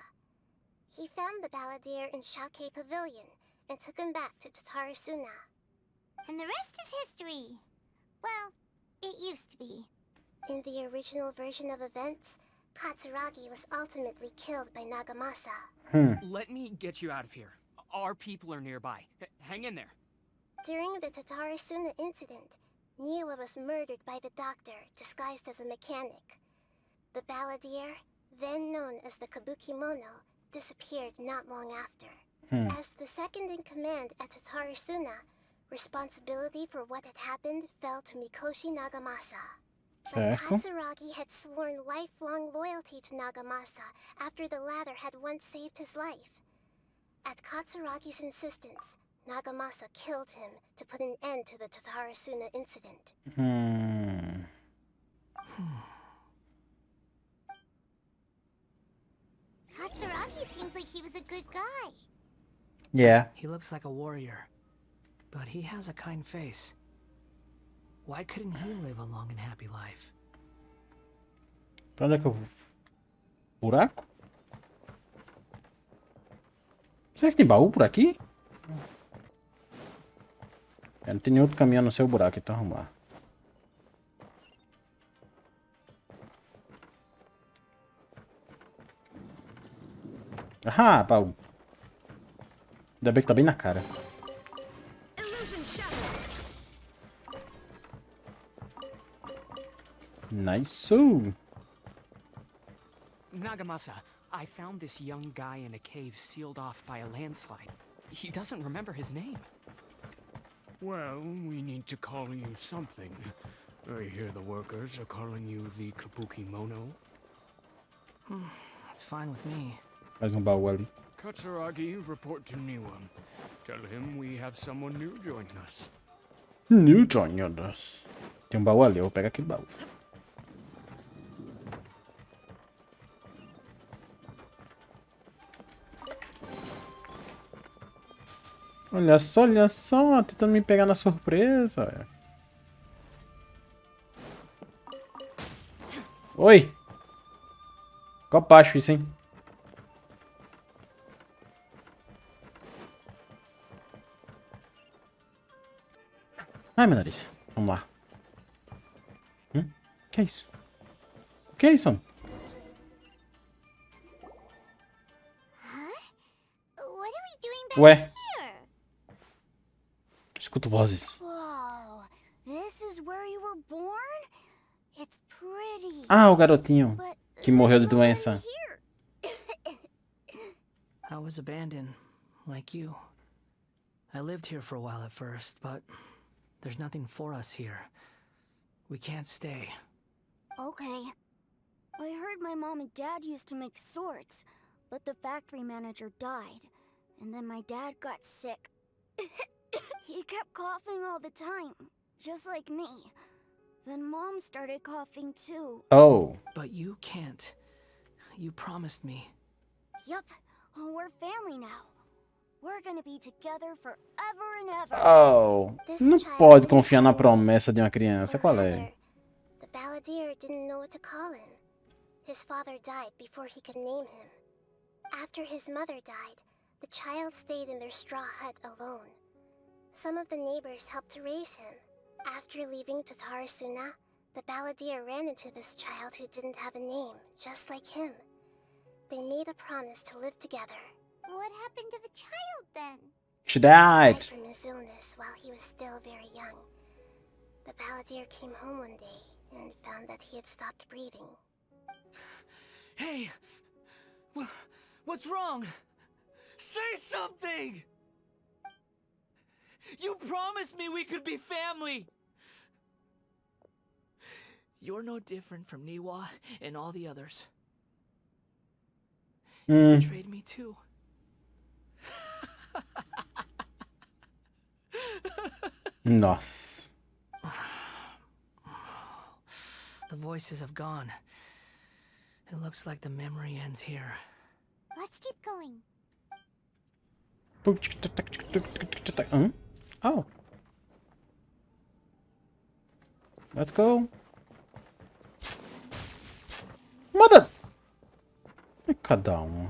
He found the balladeer in Shake Pavilion and took him back to Tatarasuna. And the rest is history. Well, it used to be. In the original version of events, Katsuragi was ultimately killed by Nagamasa.
Let me get you out of here. Our people are nearby. Hang in there.
During the Tatarasuna incident, Niwa was murdered by the doctor disguised as a mechanic. The balladeer, then known as the Kabukimono, disappeared not long after. As the second in command at Tatarasuna, responsibility for what had happened fell to Mikoshi Nagamasa. But
Certo.
Katsuragi had sworn lifelong loyalty to Nagamasa after the latter had once saved his life. At Katsuragi's insistence, Nagamasa killed him to put an end to the Tatarasuna incident. Katsuragi seems like he was a good guy.
Yeah.
He looks like a warrior, but he has a kind face. Why couldn't he live a long and happy life?
Pra onde é que eu vou? Buraco? Será que tem baú por aqui? Não tem nenhum outro caminho a não ser o buraco, então vamos lá. Ah, baú. Ainda bem que tá bem na cara. Nice.
Nagamasa, I found this young guy in a cave sealed off by a landslide. He doesn't remember his name. Well, we need to call you something. I hear the workers are calling you the Kabukimono.
That's fine with me.
Mais baú ali.
Katsuragi, report to Niwa. Tell him we have someone new joining us.
New joining us. Tem baú ali, eu vou pegar aquele baú. Olha só, tentando me pegar na surpresa, velho. Oi! Ficou baixo isso, hein? Ai, meu nariz. Vamos lá. Que é isso? O que é isso?
What are we doing back
Ué,
here?
escuto vozes.
Whoa, this is where you were born? It's pretty.
Ah, o garotinho
But
que morreu de
there's nobody
doença.
here.
I was abandoned, like you. I lived here for a while at first, but there's nothing for us here. We can't stay.
Okay. I heard my mom and dad used to make swords, but the factory manager died, and then my dad got sick. He kept coughing all the time, just like me. Then Mom started coughing too.
Oh.
But you can't. You promised me.
Yup, we're family now. We're gonna be together forever and ever.
Oh. Não pode confiar na promessa de uma criança. Qual é?
The balladeer didn't know what to call him. His father died before he could name him. After his mother died, the child stayed in their straw hut alone. Some of the neighbors helped to raise him. After leaving Tatarasuna, the balladeer ran into this child who didn't have a name, just like him. They made a promise to live together.
What happened to the child then?
She died.
From his illness while he was still very young. The balladeer came home one day and found that he had stopped breathing.
Hey! What's wrong? Say something! You promised me we could be family!
You're no different from Niwa and all the others.
Hmm.
You betrayed me too.
Nossa.
The voices have gone. It looks like the memory ends here.
Let's keep going.
Oh. Let's go. Manda! Cada um.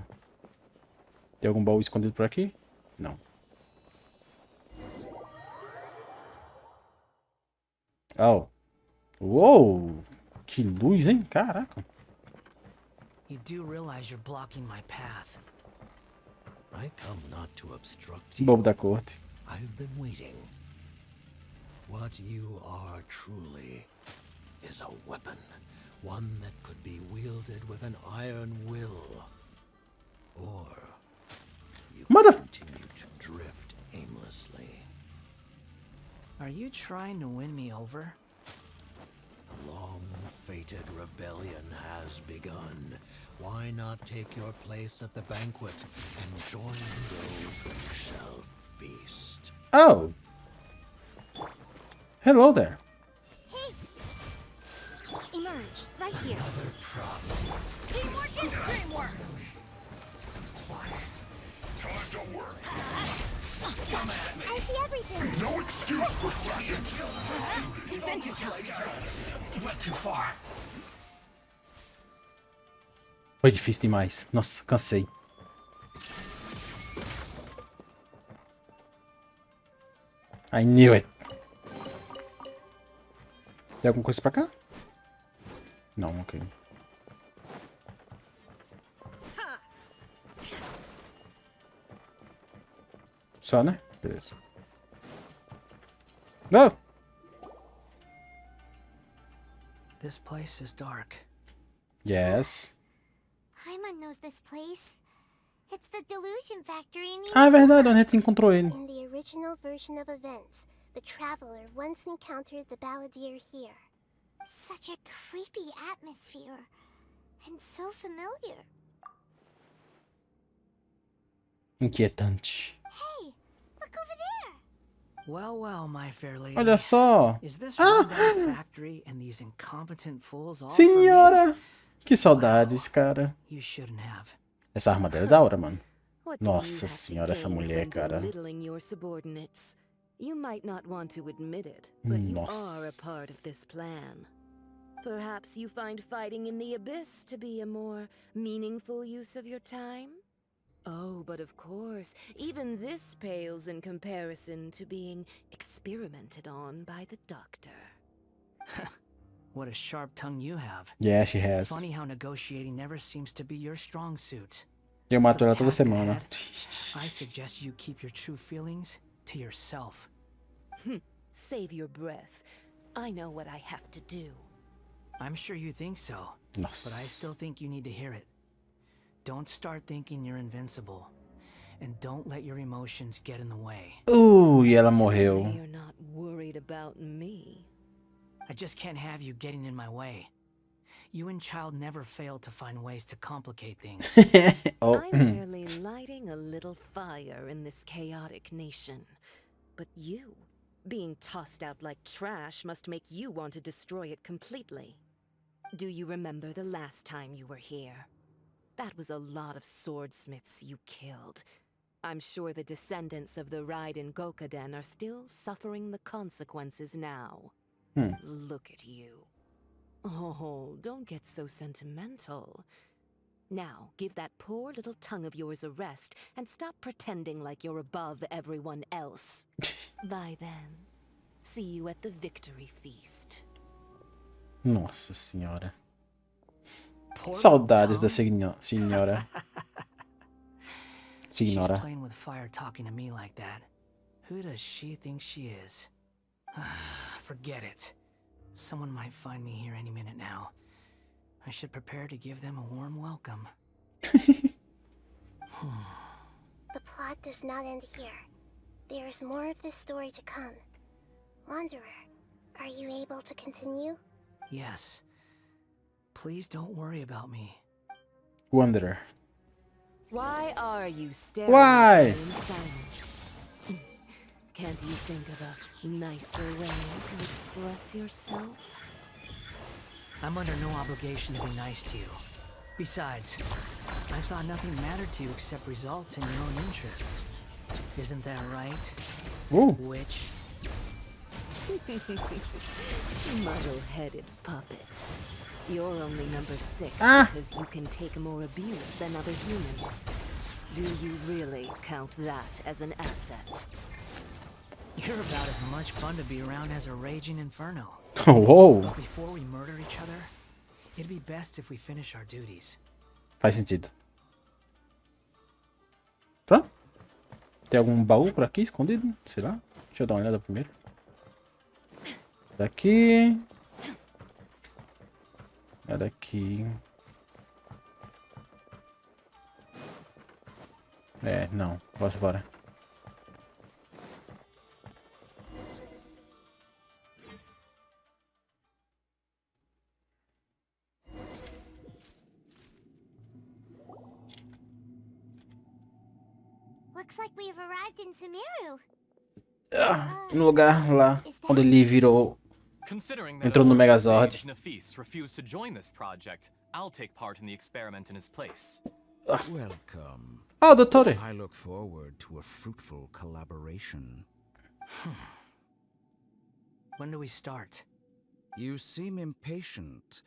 Tem algum baú escondido por aqui? Não. Oh. Uou! Que luz, hein? Caraca.
You do realize you're blocking my path.
I come not to obstruct you.
Bobo da corte.
I've been waiting. What you are truly is a weapon. One that could be wielded with an iron will. Or you
Mother-
continue to drift aimlessly.
Are you trying to win me over?
The long-fated rebellion has begun. Why not take your place at the banquet and join those who shall feast?
Oh. Hello there.
Hey! Emerge, right here. Teamwork is dreamwork!
Time to work.
I see everything!
No excuse for slacking.
Defend yourself! You went too far.
Foi difícil demais. Nossa, cansei. I knew it. Tem alguma coisa pra cá? Não, ok. Só, né? Beleza. Não!
This place is dark.
Yes.
Paimon knows this place. It's the delusion factory in
Ah, é verdade, a gente encontrou ele.
In the original version of events, the traveler once encountered the balladeer here. Such a creepy atmosphere. And so familiar.
Inquietante.
Hey, look over there!
Well, my fair lady.
Olha só.
Is this rundown factory and these incompetent fools all for
Senhora!
me?
Que saudades, cara.
You shouldn't have.
Essa arma dela é da hora, mano.
What do you
Nossa
have to
senhora, essa
gain
mulher,
from
cara.
belittling your subordinates? You might not want to admit it, but you are a part of this plan. Perhaps you find fighting in the abyss to be a more meaningful use of your time? Oh, but of course, even this pales in comparison to being experimented on by the doctor.
What a sharp tongue you have.
Yeah, she has.
Funny how negotiating never seems to be your strong suit.
Eu mato
For
ela
the
toda
task
semana.
ahead, I suggest you keep your true feelings to yourself.
Save your breath. I know what I have to do.
I'm sure you think so, but I still
Nossa.
think you need to hear it. Don't start thinking you're invincible. And don't let your emotions get in the way.
E ela morreu.
You're not worried about me.
I just can't have you getting in my way. You and Child never fail to find ways to complicate things.
Oh.
I'm merely lighting a little fire in this chaotic nation. But you, being tossed out like trash, must make you want to destroy it completely. Do you remember the last time you were here? That was a lot of swordsmiths you killed. I'm sure the descendants of the Raiden Gokaden are still suffering the consequences now. Look at you. Oh, don't get so sentimental. Now, give that poor little tongue of yours a rest and stop pretending like you're above everyone else. Bye then. See you at the victory feast.
Nossa senhora.
Poor
Saudades
little
da
tongue.
senhora.
She's
Senhora.
playing with fire talking to me like that. Who does she think she is? Forget it. Someone might find me here any minute now. I should prepare to give them a warm welcome.
The plot does not end here. There is more of this story to come. Wanderer, are you able to continue?
Yes. Please don't worry about me.
Wanderer.
Why are you staring
Why?
at me in silence? Can't you think of a nicer way to express yourself?
I'm under no obligation to be nice to you. Besides, I thought nothing mattered to you except results and your own interests. Isn't that right?
Ooh.
Witch?
Muddle-headed puppet. You're only number 6 because you can take more abuse than other humans. Do you really count that as an asset?
You're about as much fun to be around as a raging inferno.
Uou.
But before we murder each other, it'd be best if we finish our duties.
Faz sentido. Tá? Tem algum baú por aqui escondido? Sei lá. Deixa eu dar uma olhada primeiro. Daqui. É daqui. É, não. Posso embora.
Looks like we've arrived in Sumeru.
No lugar lá onde ele virou. Entrou no Megazord.
Nafis refused to join this project. I'll take part in the experiment in his place.
Welcome.
Oh, dottore.
I look forward to a fruitful collaboration.
When do we start?
You seem impatient.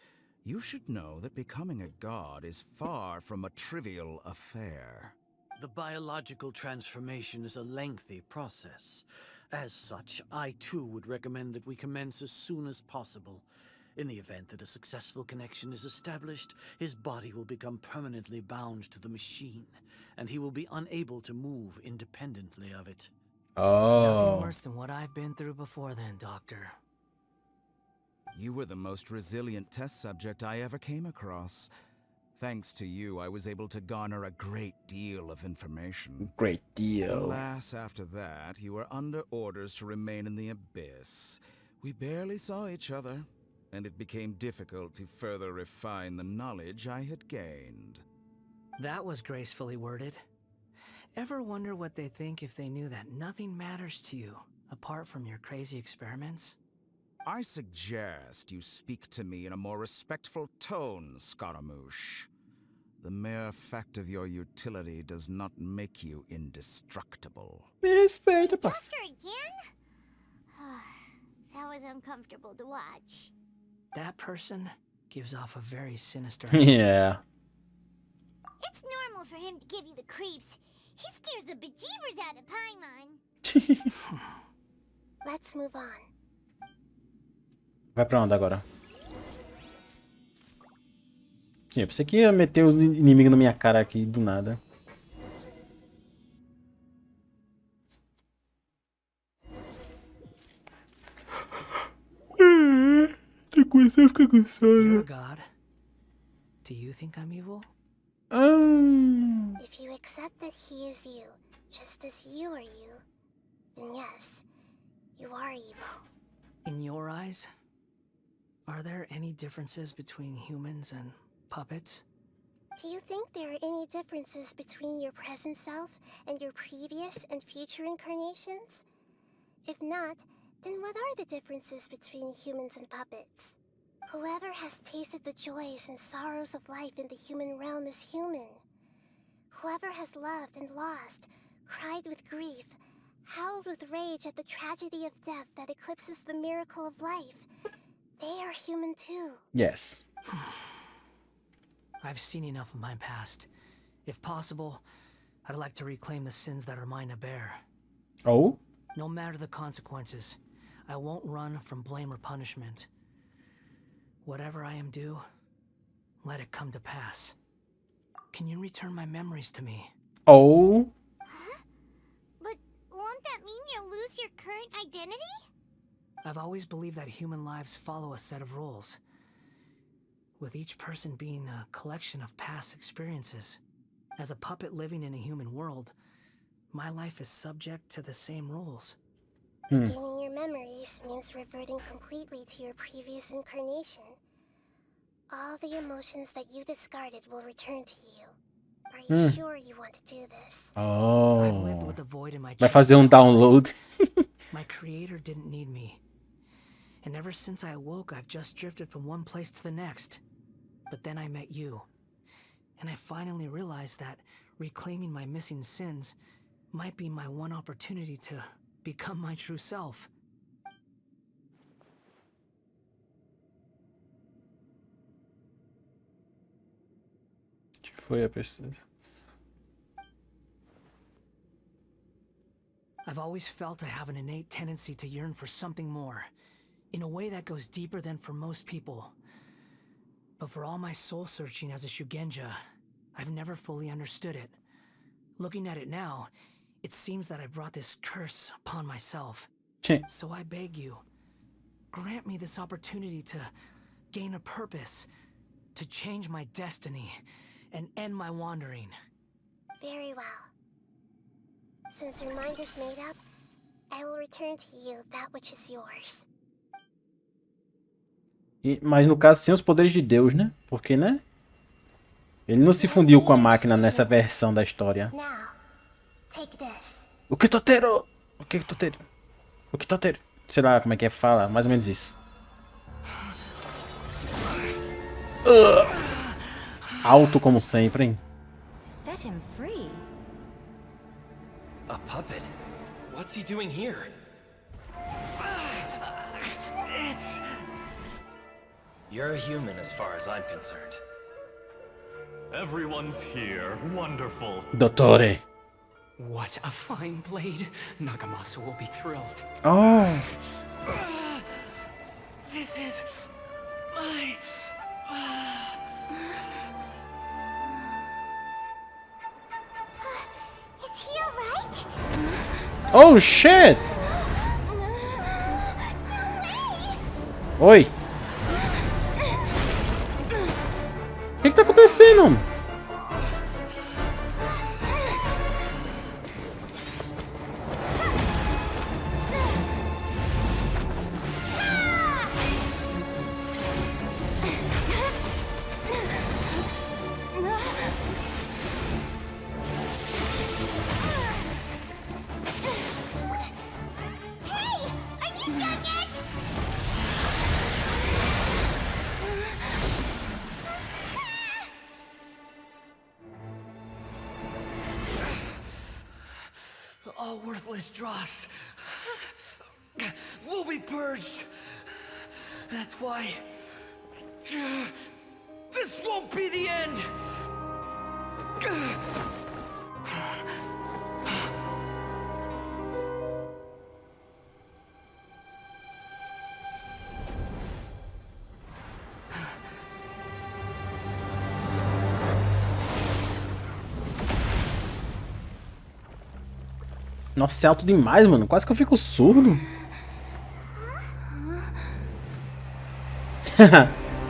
You should know that becoming a god is far from a trivial affair.
The biological transformation is a lengthy process. As such, I too would recommend that we commence as soon as possible. In the event that a successful connection is established, his body will become permanently bound to the machine, and he will be unable to move independently of it.
Nothing worse than what I've been through before then, Doctor.
You were the most resilient test subject I ever came across. Thanks to you, I was able to garner a great deal of information.
Great deal.
Alas, after that, you were under orders to remain in the abyss. We barely saw each other, and it became difficult to further refine the knowledge I had gained.
That was gracefully worded. Ever wonder what they think if they knew that nothing matters to you, apart from your crazy experiments?
I suggest you speak to me in a more respectful tone, Scaramouche. The mere fact of your utility does not make you indestructible.
Respeita, parça.
Doctor again? That was uncomfortable to watch.
That person gives off a very sinister
Yeah.
It's normal for him to give you the creeps. He scares the bejeebers out of Paimon.
Let's move on.
Vai pra onde agora? Sim, eu pensei que ia meter os inimigos na minha cara aqui do nada. Tô começando a ficar com
You're a
sono.
god. Do you think I'm evil?
If you accept that he is you, just as you are you, then yes, you are evil.
In your eyes, are there any differences between humans and puppets?
Do you think there are any differences between your present self and your previous and future incarnations? If not, then what are the differences between humans and puppets? Whoever has tasted the joys and sorrows of life in the human realm is human. Whoever has loved and lost, cried with grief, howled with rage at the tragedy of death that eclipses the miracle of life, they are human too.
Yes.
I've seen enough of my past. If possible, I'd like to reclaim the sins that are mine to bear.
Oh?
No matter the consequences, I won't run from blame or punishment. Whatever I am due, let it come to pass. Can you return my memories to me?
Oh?
Huh? But won't that mean you'll lose your current identity?
I've always believed that human lives follow a set of rules, with each person being a collection of past experiences. As a puppet living in a human world, my life is subject to the same rules.
Regaining your
memories means reverting completely to your previous incarnation. All the emotions that you discarded will return to you. Are you sure you want to do this?
I've lived with the void in my
Vai fazer um download.
My creator didn't need me. And ever since I awoke, I've just drifted from one place to the next. But then I met you. And I finally realized that reclaiming my missing sins might be my one opportunity to become my true self.
Que foi a pesquisa?
I've always felt I have an innate tendency to yearn for something more, in a way that goes deeper than for most people. But for all my soul searching as a Shugenja, I've never fully understood it. Looking at it now, it seems that I brought this curse upon myself. So I beg you, grant me this opportunity to gain a purpose, to change my destiny, and end my wandering.
Very well. Since your mind is made up, I will return to you that which is yours.
Mas no caso, sem os poderes de Deus, né? Porque, né? Ele não se fundiu com a máquina nessa versão da história.
Now, take this.
O que totero? O que totero? O que totero? Sei lá como é que fala, mais ou menos isso. Alto como sempre, hein?
Set him free.
A puppet? What's he doing here? You're a human as far as I'm concerned.
Everyone's here. Wonderful.
Dottore.
What a fine blade. Nagamasu will be thrilled.
Oh.
This is my...
Is he alright?
Oh, shit! Oi! O que tá acontecendo?
All worthless dross will be purged. That's why this won't be the end.
Nossa, é alto demais, mano. Quase que eu fico surdo.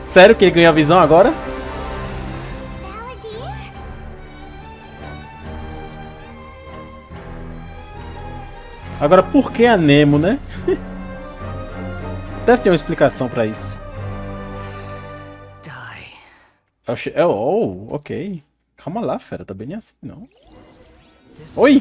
Sério que ele ganhou a visão agora? Agora, por que a Nemo, né? Deve ter uma explicação pra isso. Oh, ok. Calma lá, fera. Tá bem assim, não. Oi!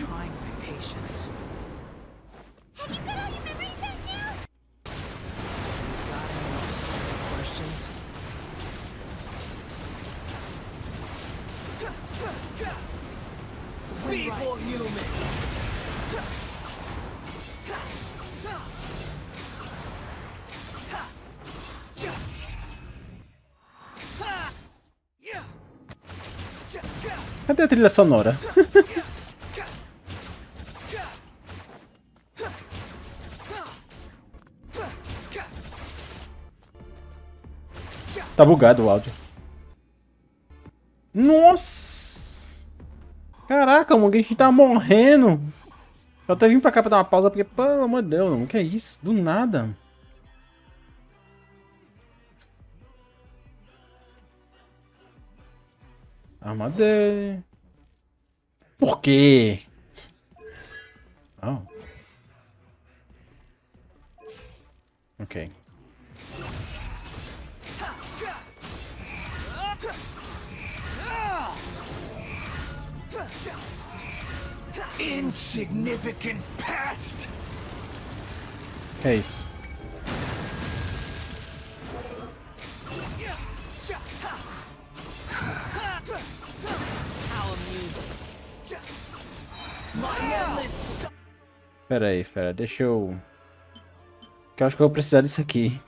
Cadê a trilha sonora? Tá bugado o áudio. Nossa! Caraca, o Genshin tá morrendo. Eu até vim pra cá pra dar uma pausa porque, pelo amor de Deus, mano, que é isso? Do nada. Armadei. Por quê? Oh. Ok.
Insignificant pest.
Que é isso? Pera aí, fera, deixa eu... Que eu acho que eu vou precisar disso aqui.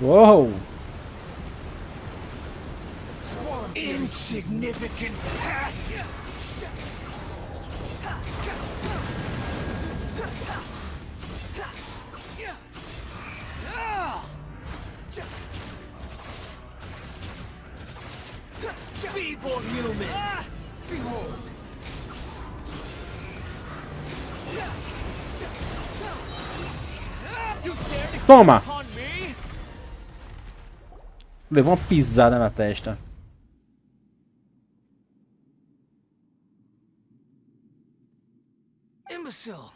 Uou!
Insignificant pest. Feeble human. Behold.
Toma! Levou uma pisada na testa.
Imbecile!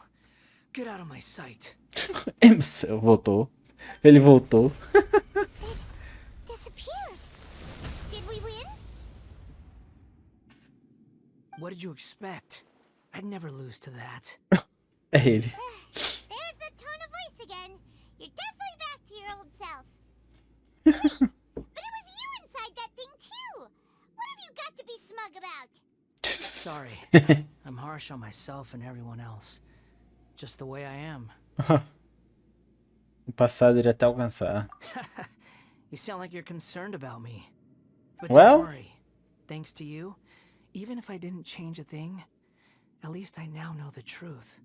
Get out of my sight.
Imbecile, voltou. Ele voltou.
Disappeared. Did we win?
What did you expect? I'd never lose to that.
É ele.
There's the tone of voice again. You're definitely back to your old self. Wait, but it was you inside that thing too. What have you got to be smug about?
Sorry. I'm harsh on myself and everyone else. Just the way I am.
O passado iria até alcançar.
You sound like you're concerned about me. But
Well?
don't worry. Thanks to you, even if I didn't change a thing, at least I now know the truth.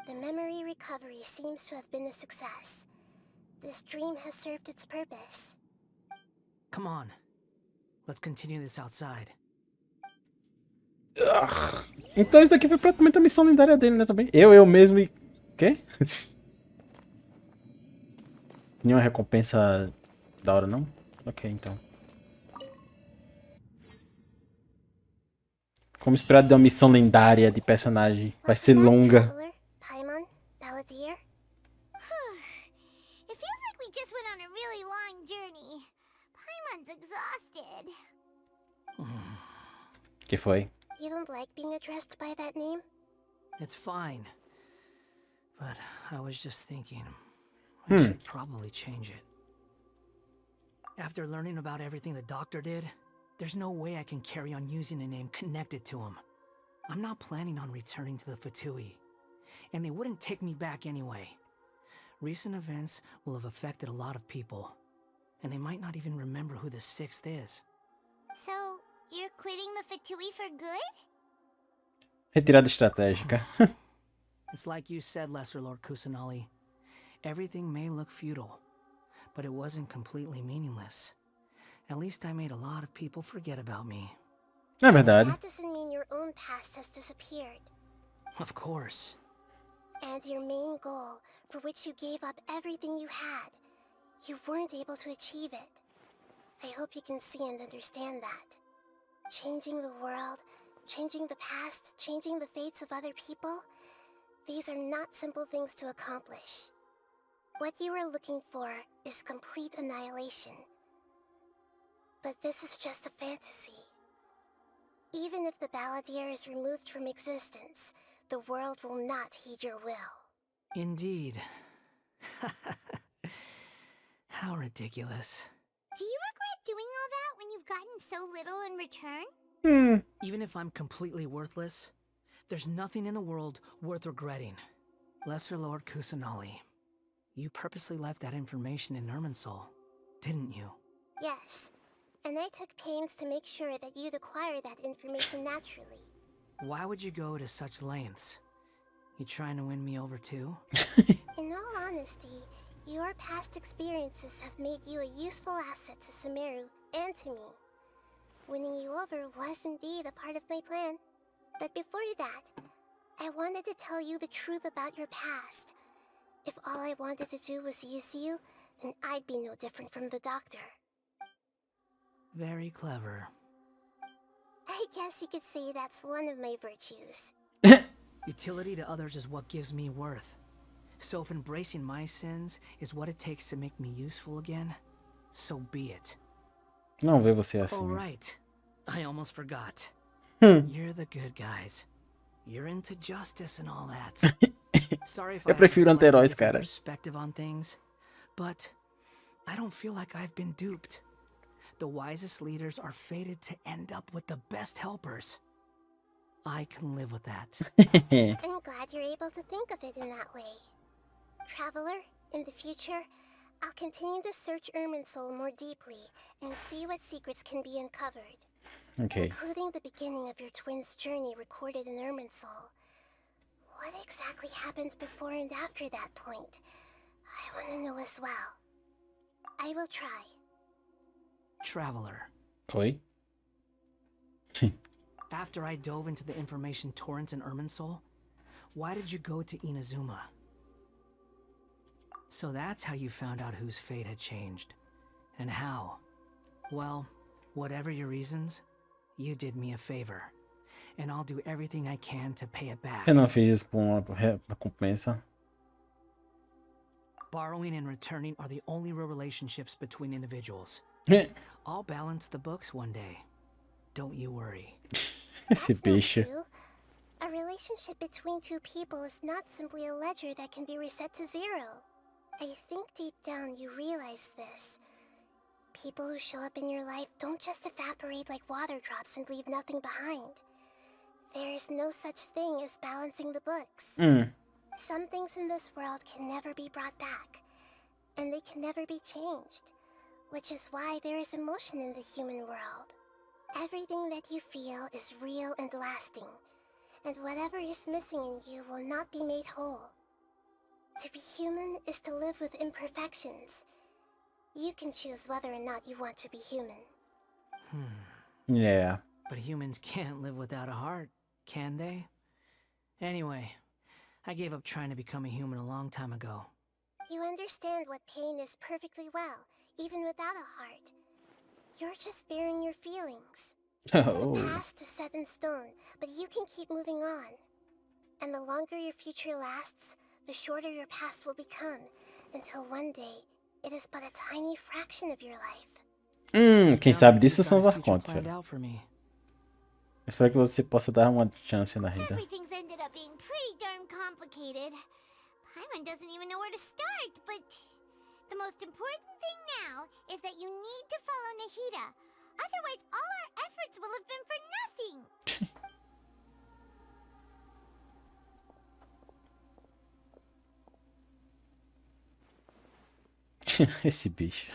The memory recovery seems to have been a success. This dream has served its purpose.
Come on. Let's continue this outside.
Então isso daqui foi praticamente a missão lendária dele, né, também. Eu mesmo e... Quê? Nenhuma recompensa da hora, não? Ok, então. Como esperado de uma missão lendária de personagem. Vai ser longa.
Paimon, Balladeer?
It feels like we just went on a really long journey. Paimon's exhausted.
Que foi?
You don't like being addressed by that name?
It's fine. But I was just thinking, I should probably change it. After learning about everything the doctor did, there's no way I can carry on using a name connected to him. I'm not planning on returning to the Fatui, and they wouldn't take me back anyway. Recent events will have affected a lot of people, and they might not even remember who the 6th is.
So, you're quitting the Fatui for good?
Retirada estratégica.
It's like you said, Lesser Lord Kusanali. Everything may look futile, but it wasn't completely meaningless. At least I made a lot of people forget about me.
É verdade.
That doesn't mean your own past has disappeared.
Of course.
And your main goal, for which you gave up everything you had, you weren't able to achieve it. I hope you can see and understand that. Changing the world, changing the past, changing the fates of other people, these are not simple things to accomplish. What you are looking for is complete annihilation. But this is just a fantasy. Even if the Balladeer is removed from existence, the world will not heed your will.
Indeed. How ridiculous.
Do you regret doing all that when you've gotten so little in return?
Even if I'm completely worthless, there's nothing in the world worth regretting. Lesser Lord Kusanali, you purposely left that information in Irminsul, didn't you?
Yes, and I took pains to make sure that you'd acquire that information naturally.
Why would you go to such lengths? You trying to win me over too?
In all honesty,
Your past experiences have made you a useful asset to Sumeru and to me. Winning you over was indeed a part of my plan. But before that, I wanted to tell you the truth about your past. If all I wanted to do was use you, then I'd be no different from the doctor.
Very clever.
I guess you could say that's one of my virtues.
Utility to others is what gives me worth. So if embracing my sins is what it takes to make me useful again, so be it.
Não vê você assim.
Oh, right. I almost forgot. You're the good guys. You're into justice and all that. Sorry if I
Eu prefiro
have a slightly
anti-heróis,
different
cara.
perspective on things, but I don't feel like I've been duped. The wisest leaders are fated to end up with the best helpers. I can live with that.
I'm glad you're able to think of it in that way. Traveler, in the future, I'll continue to search Irminsul more deeply and see what secrets can be uncovered.
Ok.
Including the beginning of your twins' journey recorded in Irminsul. What exactly happened before and after that point? I want to know as well. I will try.
Traveler.
Oi? Sim.
After I dove into the information torrents in Irminsul, why did you go to Inazuma? So that's how you found out whose fate had changed. And how? Well, whatever your reasons, you did me a favor. And I'll do everything I can to pay it back.
Eu não fiz isso por uma recompensa.
Borrowing and returning are the only real relationships between individuals. I'll balance the books one day. Don't you worry.
Esse bicho.
True. A relationship between two people is not simply a ledger that can be reset to zero. I think deep down you realize this. People who show up in your life don't just evaporate like water drops and leave nothing behind. There is no such thing as balancing the books. Some things in this world can never be brought back, and they can never be changed, which is why there is emotion in the human world. Everything that you feel is real and lasting, and whatever is missing in you will not be made whole. To be human is to live with imperfections. You can choose whether or not you want to be human.
Yeah.
But humans can't live without a heart, can they? Anyway, I gave up trying to become a human a long time ago.
You understand what pain is perfectly well, even without a heart. You're just bearing your feelings.
Oh.
The past is set in stone, but you can keep moving on. And the longer your future lasts, the shorter your past will become, until one day, it is but a tiny fraction of your life.
Quem sabe disso são os arcontes, velho.
Out for me.
Espero que você possa dar uma chance na vida.
Everything's ended up being pretty darn complicated. Paimon doesn't even know where to start, but the most important thing now is that you need to follow Nahida. Otherwise, all our efforts will have been for nothing.
Esse bicho.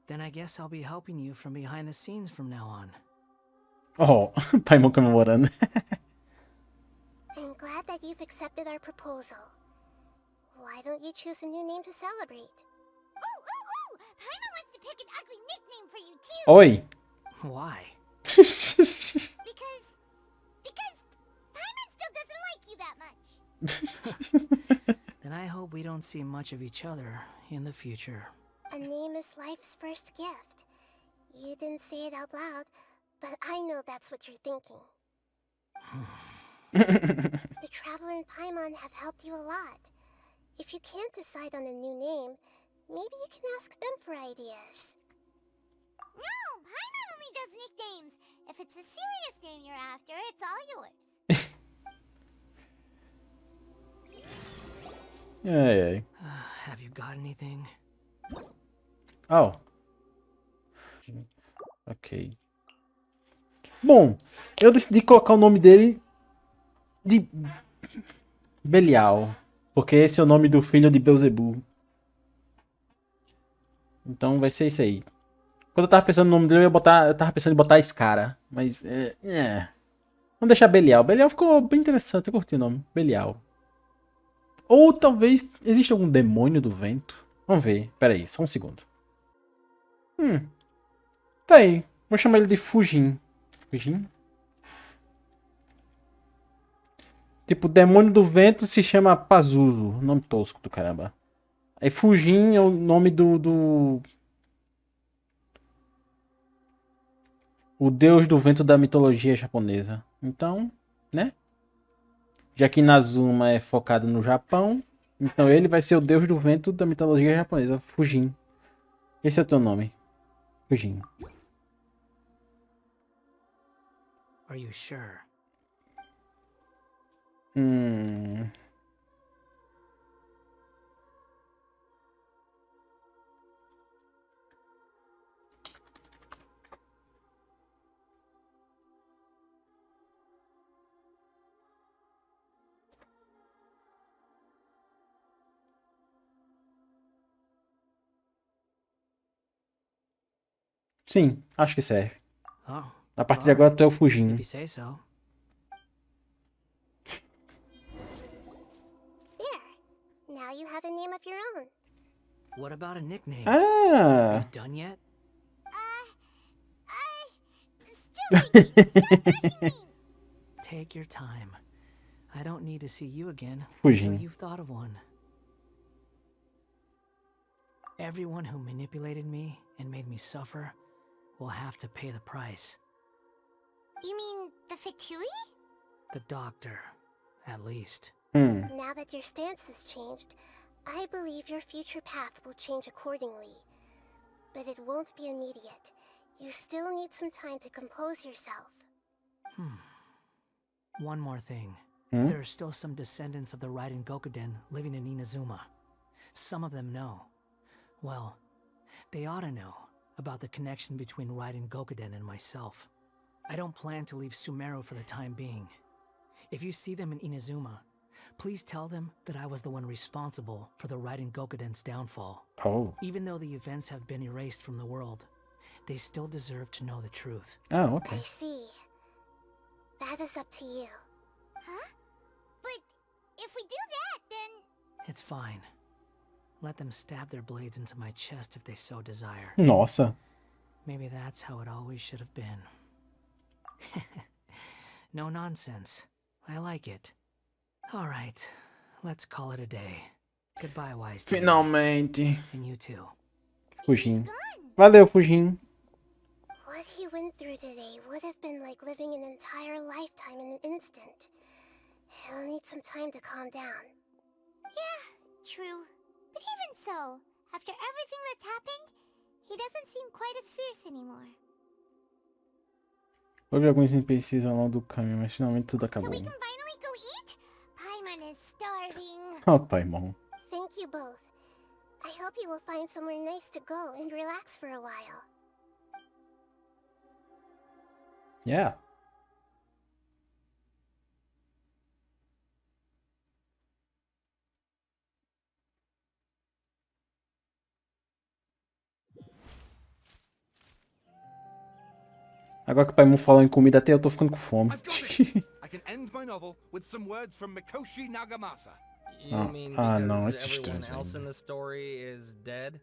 Then I guess I'll be helping you from behind the scenes from now on.
Oh, Paimon comemorando.
I'm glad that you've accepted our proposal. Why don't you choose a new name to celebrate? Ooh! Paimon wants to pick an ugly nickname for you too!
Oi!
Why?
Because Paimon still doesn't like you that much.
Then I hope we don't see much of each other in the future.
A name is life's first gift. You didn't say it out loud, but I know that's what you're thinking. The Traveler and Paimon have helped you a lot. If you can't decide on a new name, maybe you can ask them for ideas. No, Paimon only does nicknames. If it's a serious name you're after, it's all yours.
Ai.
Have you got anything?
Oh. Ok. Bom, eu decidi colocar o nome dele de Belial, porque esse é o nome do filho de Beelzebub. Então vai ser isso aí. Quando eu tava pensando no nome dele, eu tava pensando em botar esse cara. Mas, vamos deixar Belial. Belial ficou bem interessante, eu curti o nome. Belial. Ou talvez exista algum demônio do vento. Vamos ver. Pera aí, só um segundo. Tá aí. Vou chamar ele de Fujin. Fujin? Tipo, demônio do vento se chama Pazuzu. Nome tosco do caramba. Aí Fujin é o nome o deus do vento da mitologia japonesa. Então, né? Já que Inazuma é focado no Japão, então ele vai ser o deus do vento da mitologia japonesa, Fujin. Esse é o teu nome. Fujin.
Are you sure?
Sim, acho que serve.
Oh,
A partir de agora tu é o Fujin.
if you say so.
There. Now you have a name of your own.
What about a nickname?
Ah!
Are you done yet? Take your time. I don't need to see you again until you've thought of one. Everyone who manipulated me and made me suffer will have to pay the price.
You mean the Fatui?
The doctor, at least.
Now that your stance has changed, I believe your future path will change accordingly. But it won't be immediate. You still need some time to compose yourself.
One more thing. There are still some descendants of the Raiden Gokuden living in Inazuma. Some of them know. Well, they ought to know about the connection between Raiden Gokuden and myself. I don't plan to leave Sumeru for the time being. If you see them in Inazuma, please tell them that I was the one responsible for the Raiden Gokuden's downfall.
Oh.
Even though the events have been erased from the world, they still deserve to know the truth.
Oh, okay.
I see. That is up to you. Huh? But if we do that, then...
It's fine. Let them stab their blades into my chest if they so desire.
Nossa.
Maybe that's how it always should have been. No nonsense. I like it. All right, let's call it a day. Goodbye, wise.
Finalmente.
And you too.
Fujin. Valeu, Fujin.
What he went through today would have been like living an entire lifetime in an instant. He'll need some time to calm down. Yeah, true. But even so, after everything that's happened, he doesn't seem quite as fierce anymore.
Houve alguns empecilhos ao longo do caminho, mas finalmente tudo acabou.
So we can finally go eat? Paimon is starving.
Oh, Paimon.
Thank you both. I hope you will find somewhere nice to go and relax for a while.
Yeah. Agora que o Paimon falou em comida, até eu tô ficando com fome.
I can end my novel with some words from Mikoshi Nagamasa.
You mean because
não, esse
everyone
estranho.
else in the story is dead?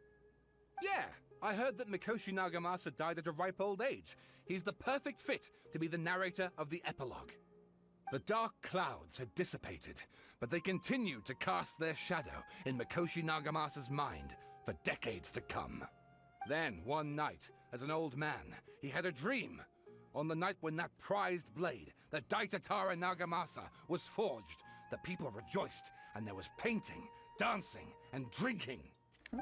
Yeah, I heard that Mikoshi Nagamasa died at a ripe old age. He's the perfect fit to be the narrator of the epilogue. The dark clouds had dissipated, but they continued to cast their shadow in Mikoshi Nagamasa's mind for decades to come. Then, one night, as an old man, he had a dream. On the night when that prized blade, the Daitatara Nagamasa, was forged, the people rejoiced, and there was painting, dancing, and drinking.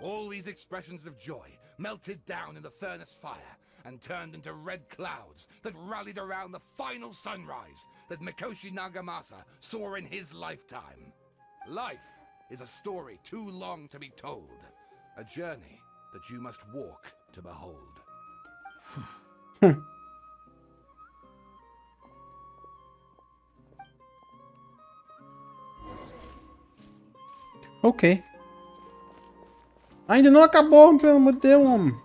All these expressions of joy melted down in the furnace fire and turned into red clouds that rallied around the final sunrise that Mikoshi Nagamasa saw in his lifetime. Life is a story too long to be told, a journey that you must walk to behold.
Ok. Ainda não acabou, pelo amor de Deus, homem.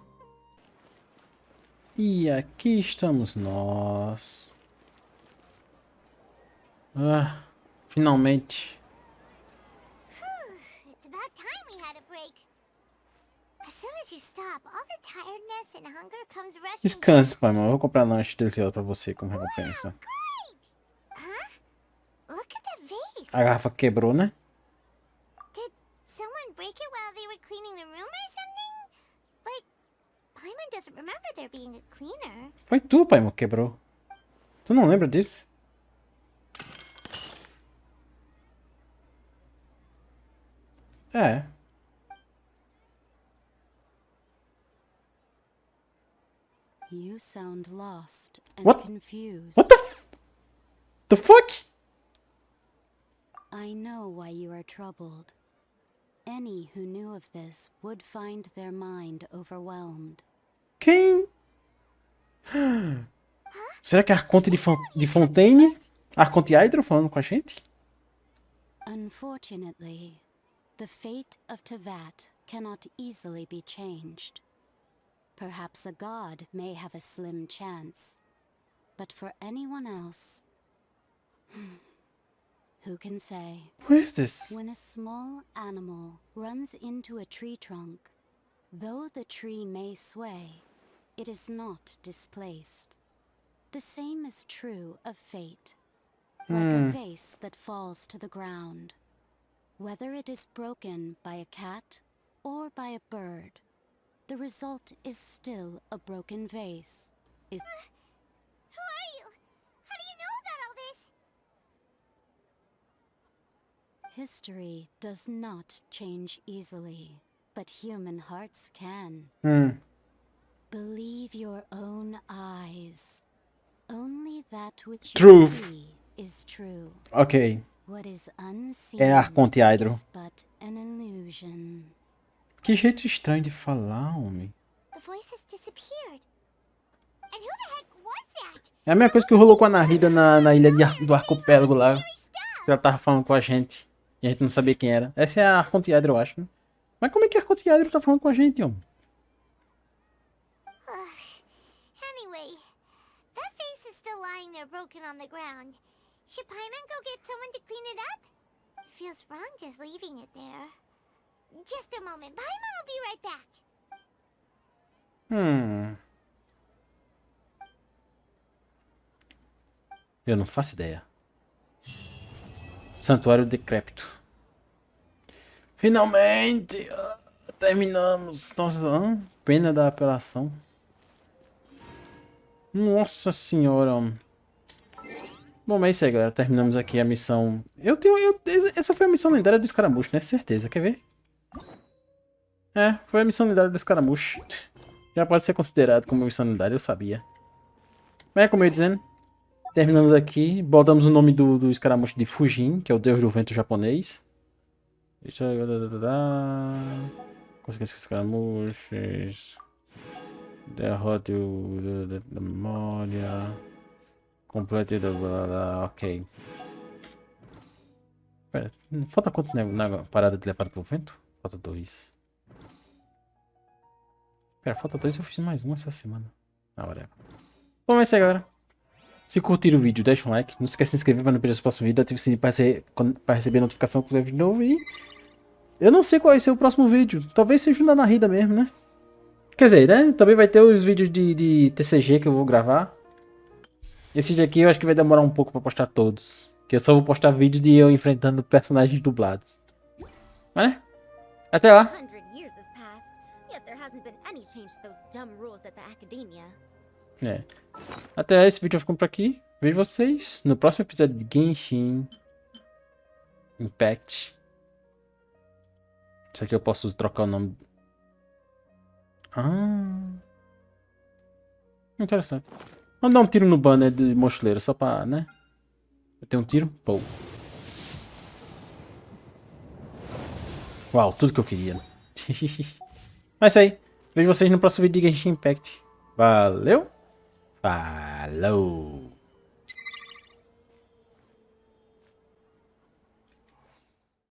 E aqui estamos nós. Ah, finalmente.
It's about time we had a break. As soon as you stop, all the tiredness and hunger comes rushing.
Descanse, pai, mano. Eu vou comprar lanche delicioso pra você como recompensa.
Look at the vase.
A garrafa quebrou, né?
Did someone break it while they were cleaning the room or something? But Paimon doesn't remember there being a cleaner.
Foi tu, pai, que quebrou. Tu não lembra disso? É.
You sound lost and
What?
confused.
What the fuck?
I know why you are troubled. Any who knew of this would find their mind overwhelmed.
Quem? Será que é Arconte de Fontaine? Arconte Hydro falando com a gente?
Unfortunately, the fate of Tevat cannot easily be changed. Perhaps a god may have a slim chance, but for anyone else, who can say?
What is this?
When a small animal runs into a tree trunk, though the tree may sway, it is not displaced. The same is true of fate, like a vase that falls to the ground. Whether it is broken by a cat or by a bird, the result is still a broken vase.
Who are you? How do you know about all this?
History does not change easily, but human hearts can. Believe your own eyes. Only that which you see is true.
Ok.
What is unseen
É Arconte Hydro.
is but an illusion.
Que jeito estranho de falar, homem.
The voices disappeared. And who the heck was that?
É a mesma coisa que rolou com a Narida na ilha do arquipélago lá. Que ela tava falando com a gente. E a gente não sabia quem era. Essa é a Arconte Hydro, eu acho, né? Mas como é que a Arconte Hydro tá falando com a gente, homem?
Anyway, that vase is still lying there broken on the ground. Should Paimon go get someone to clean it up? It feels wrong just leaving it there. Just a moment. Paimon will be right back.
Eu não faço ideia. Santuário decrépito. Finalmente! Terminamos. Nossa, pena da apelação. Nossa senhora. Bom, mas é isso aí, galera. Terminamos aqui a missão. Essa foi a missão lendária do escaramucho, né? Certeza. Quer ver? É, foi a missão lendária do escaramucho. Já pode ser considerado como missão lendária, eu sabia. Mas como eu ia dizendo, terminamos aqui. Botamos o nome do escaramucho de Fujin, que é o deus do vento japonês. Deixa eu... Consegui esses escaramuchos. Derrote da memória. Complete da... Ok. Pera, falta quantos na parada de levado pro vento? Falta 2. Pera, falta 2, eu fiz mais um essa semana. Ah, whatever. Bom, é isso aí, galera. Se curtir o vídeo, deixa um like. Não esquece de se inscrever para não perder o próximo vídeo. Ative o sininho para receber a notificação que eu vídeo novo. E eu não sei qual vai ser o próximo vídeo. Talvez seja o da Narida mesmo, né? Quer dizer, né? Também vai ter os vídeos de TCG que eu vou gravar. Esse daqui eu acho que vai demorar um pouco para postar todos. Que eu só vou postar vídeo de eu enfrentando personagens dublados. Mas né? Até lá. É. Até esse vídeo eu fico por aqui. Vejo vocês no próximo episódio de Genshin Impact. Isso aqui eu posso trocar o nome. Interessante. Vamos dar um tiro no banner de mochileiro só pra, né? Eu tenho um tiro? Pô. Uau, tudo que eu queria. Mas é isso aí. Vejo vocês no próximo vídeo de Genshin Impact. Valeu! Falou!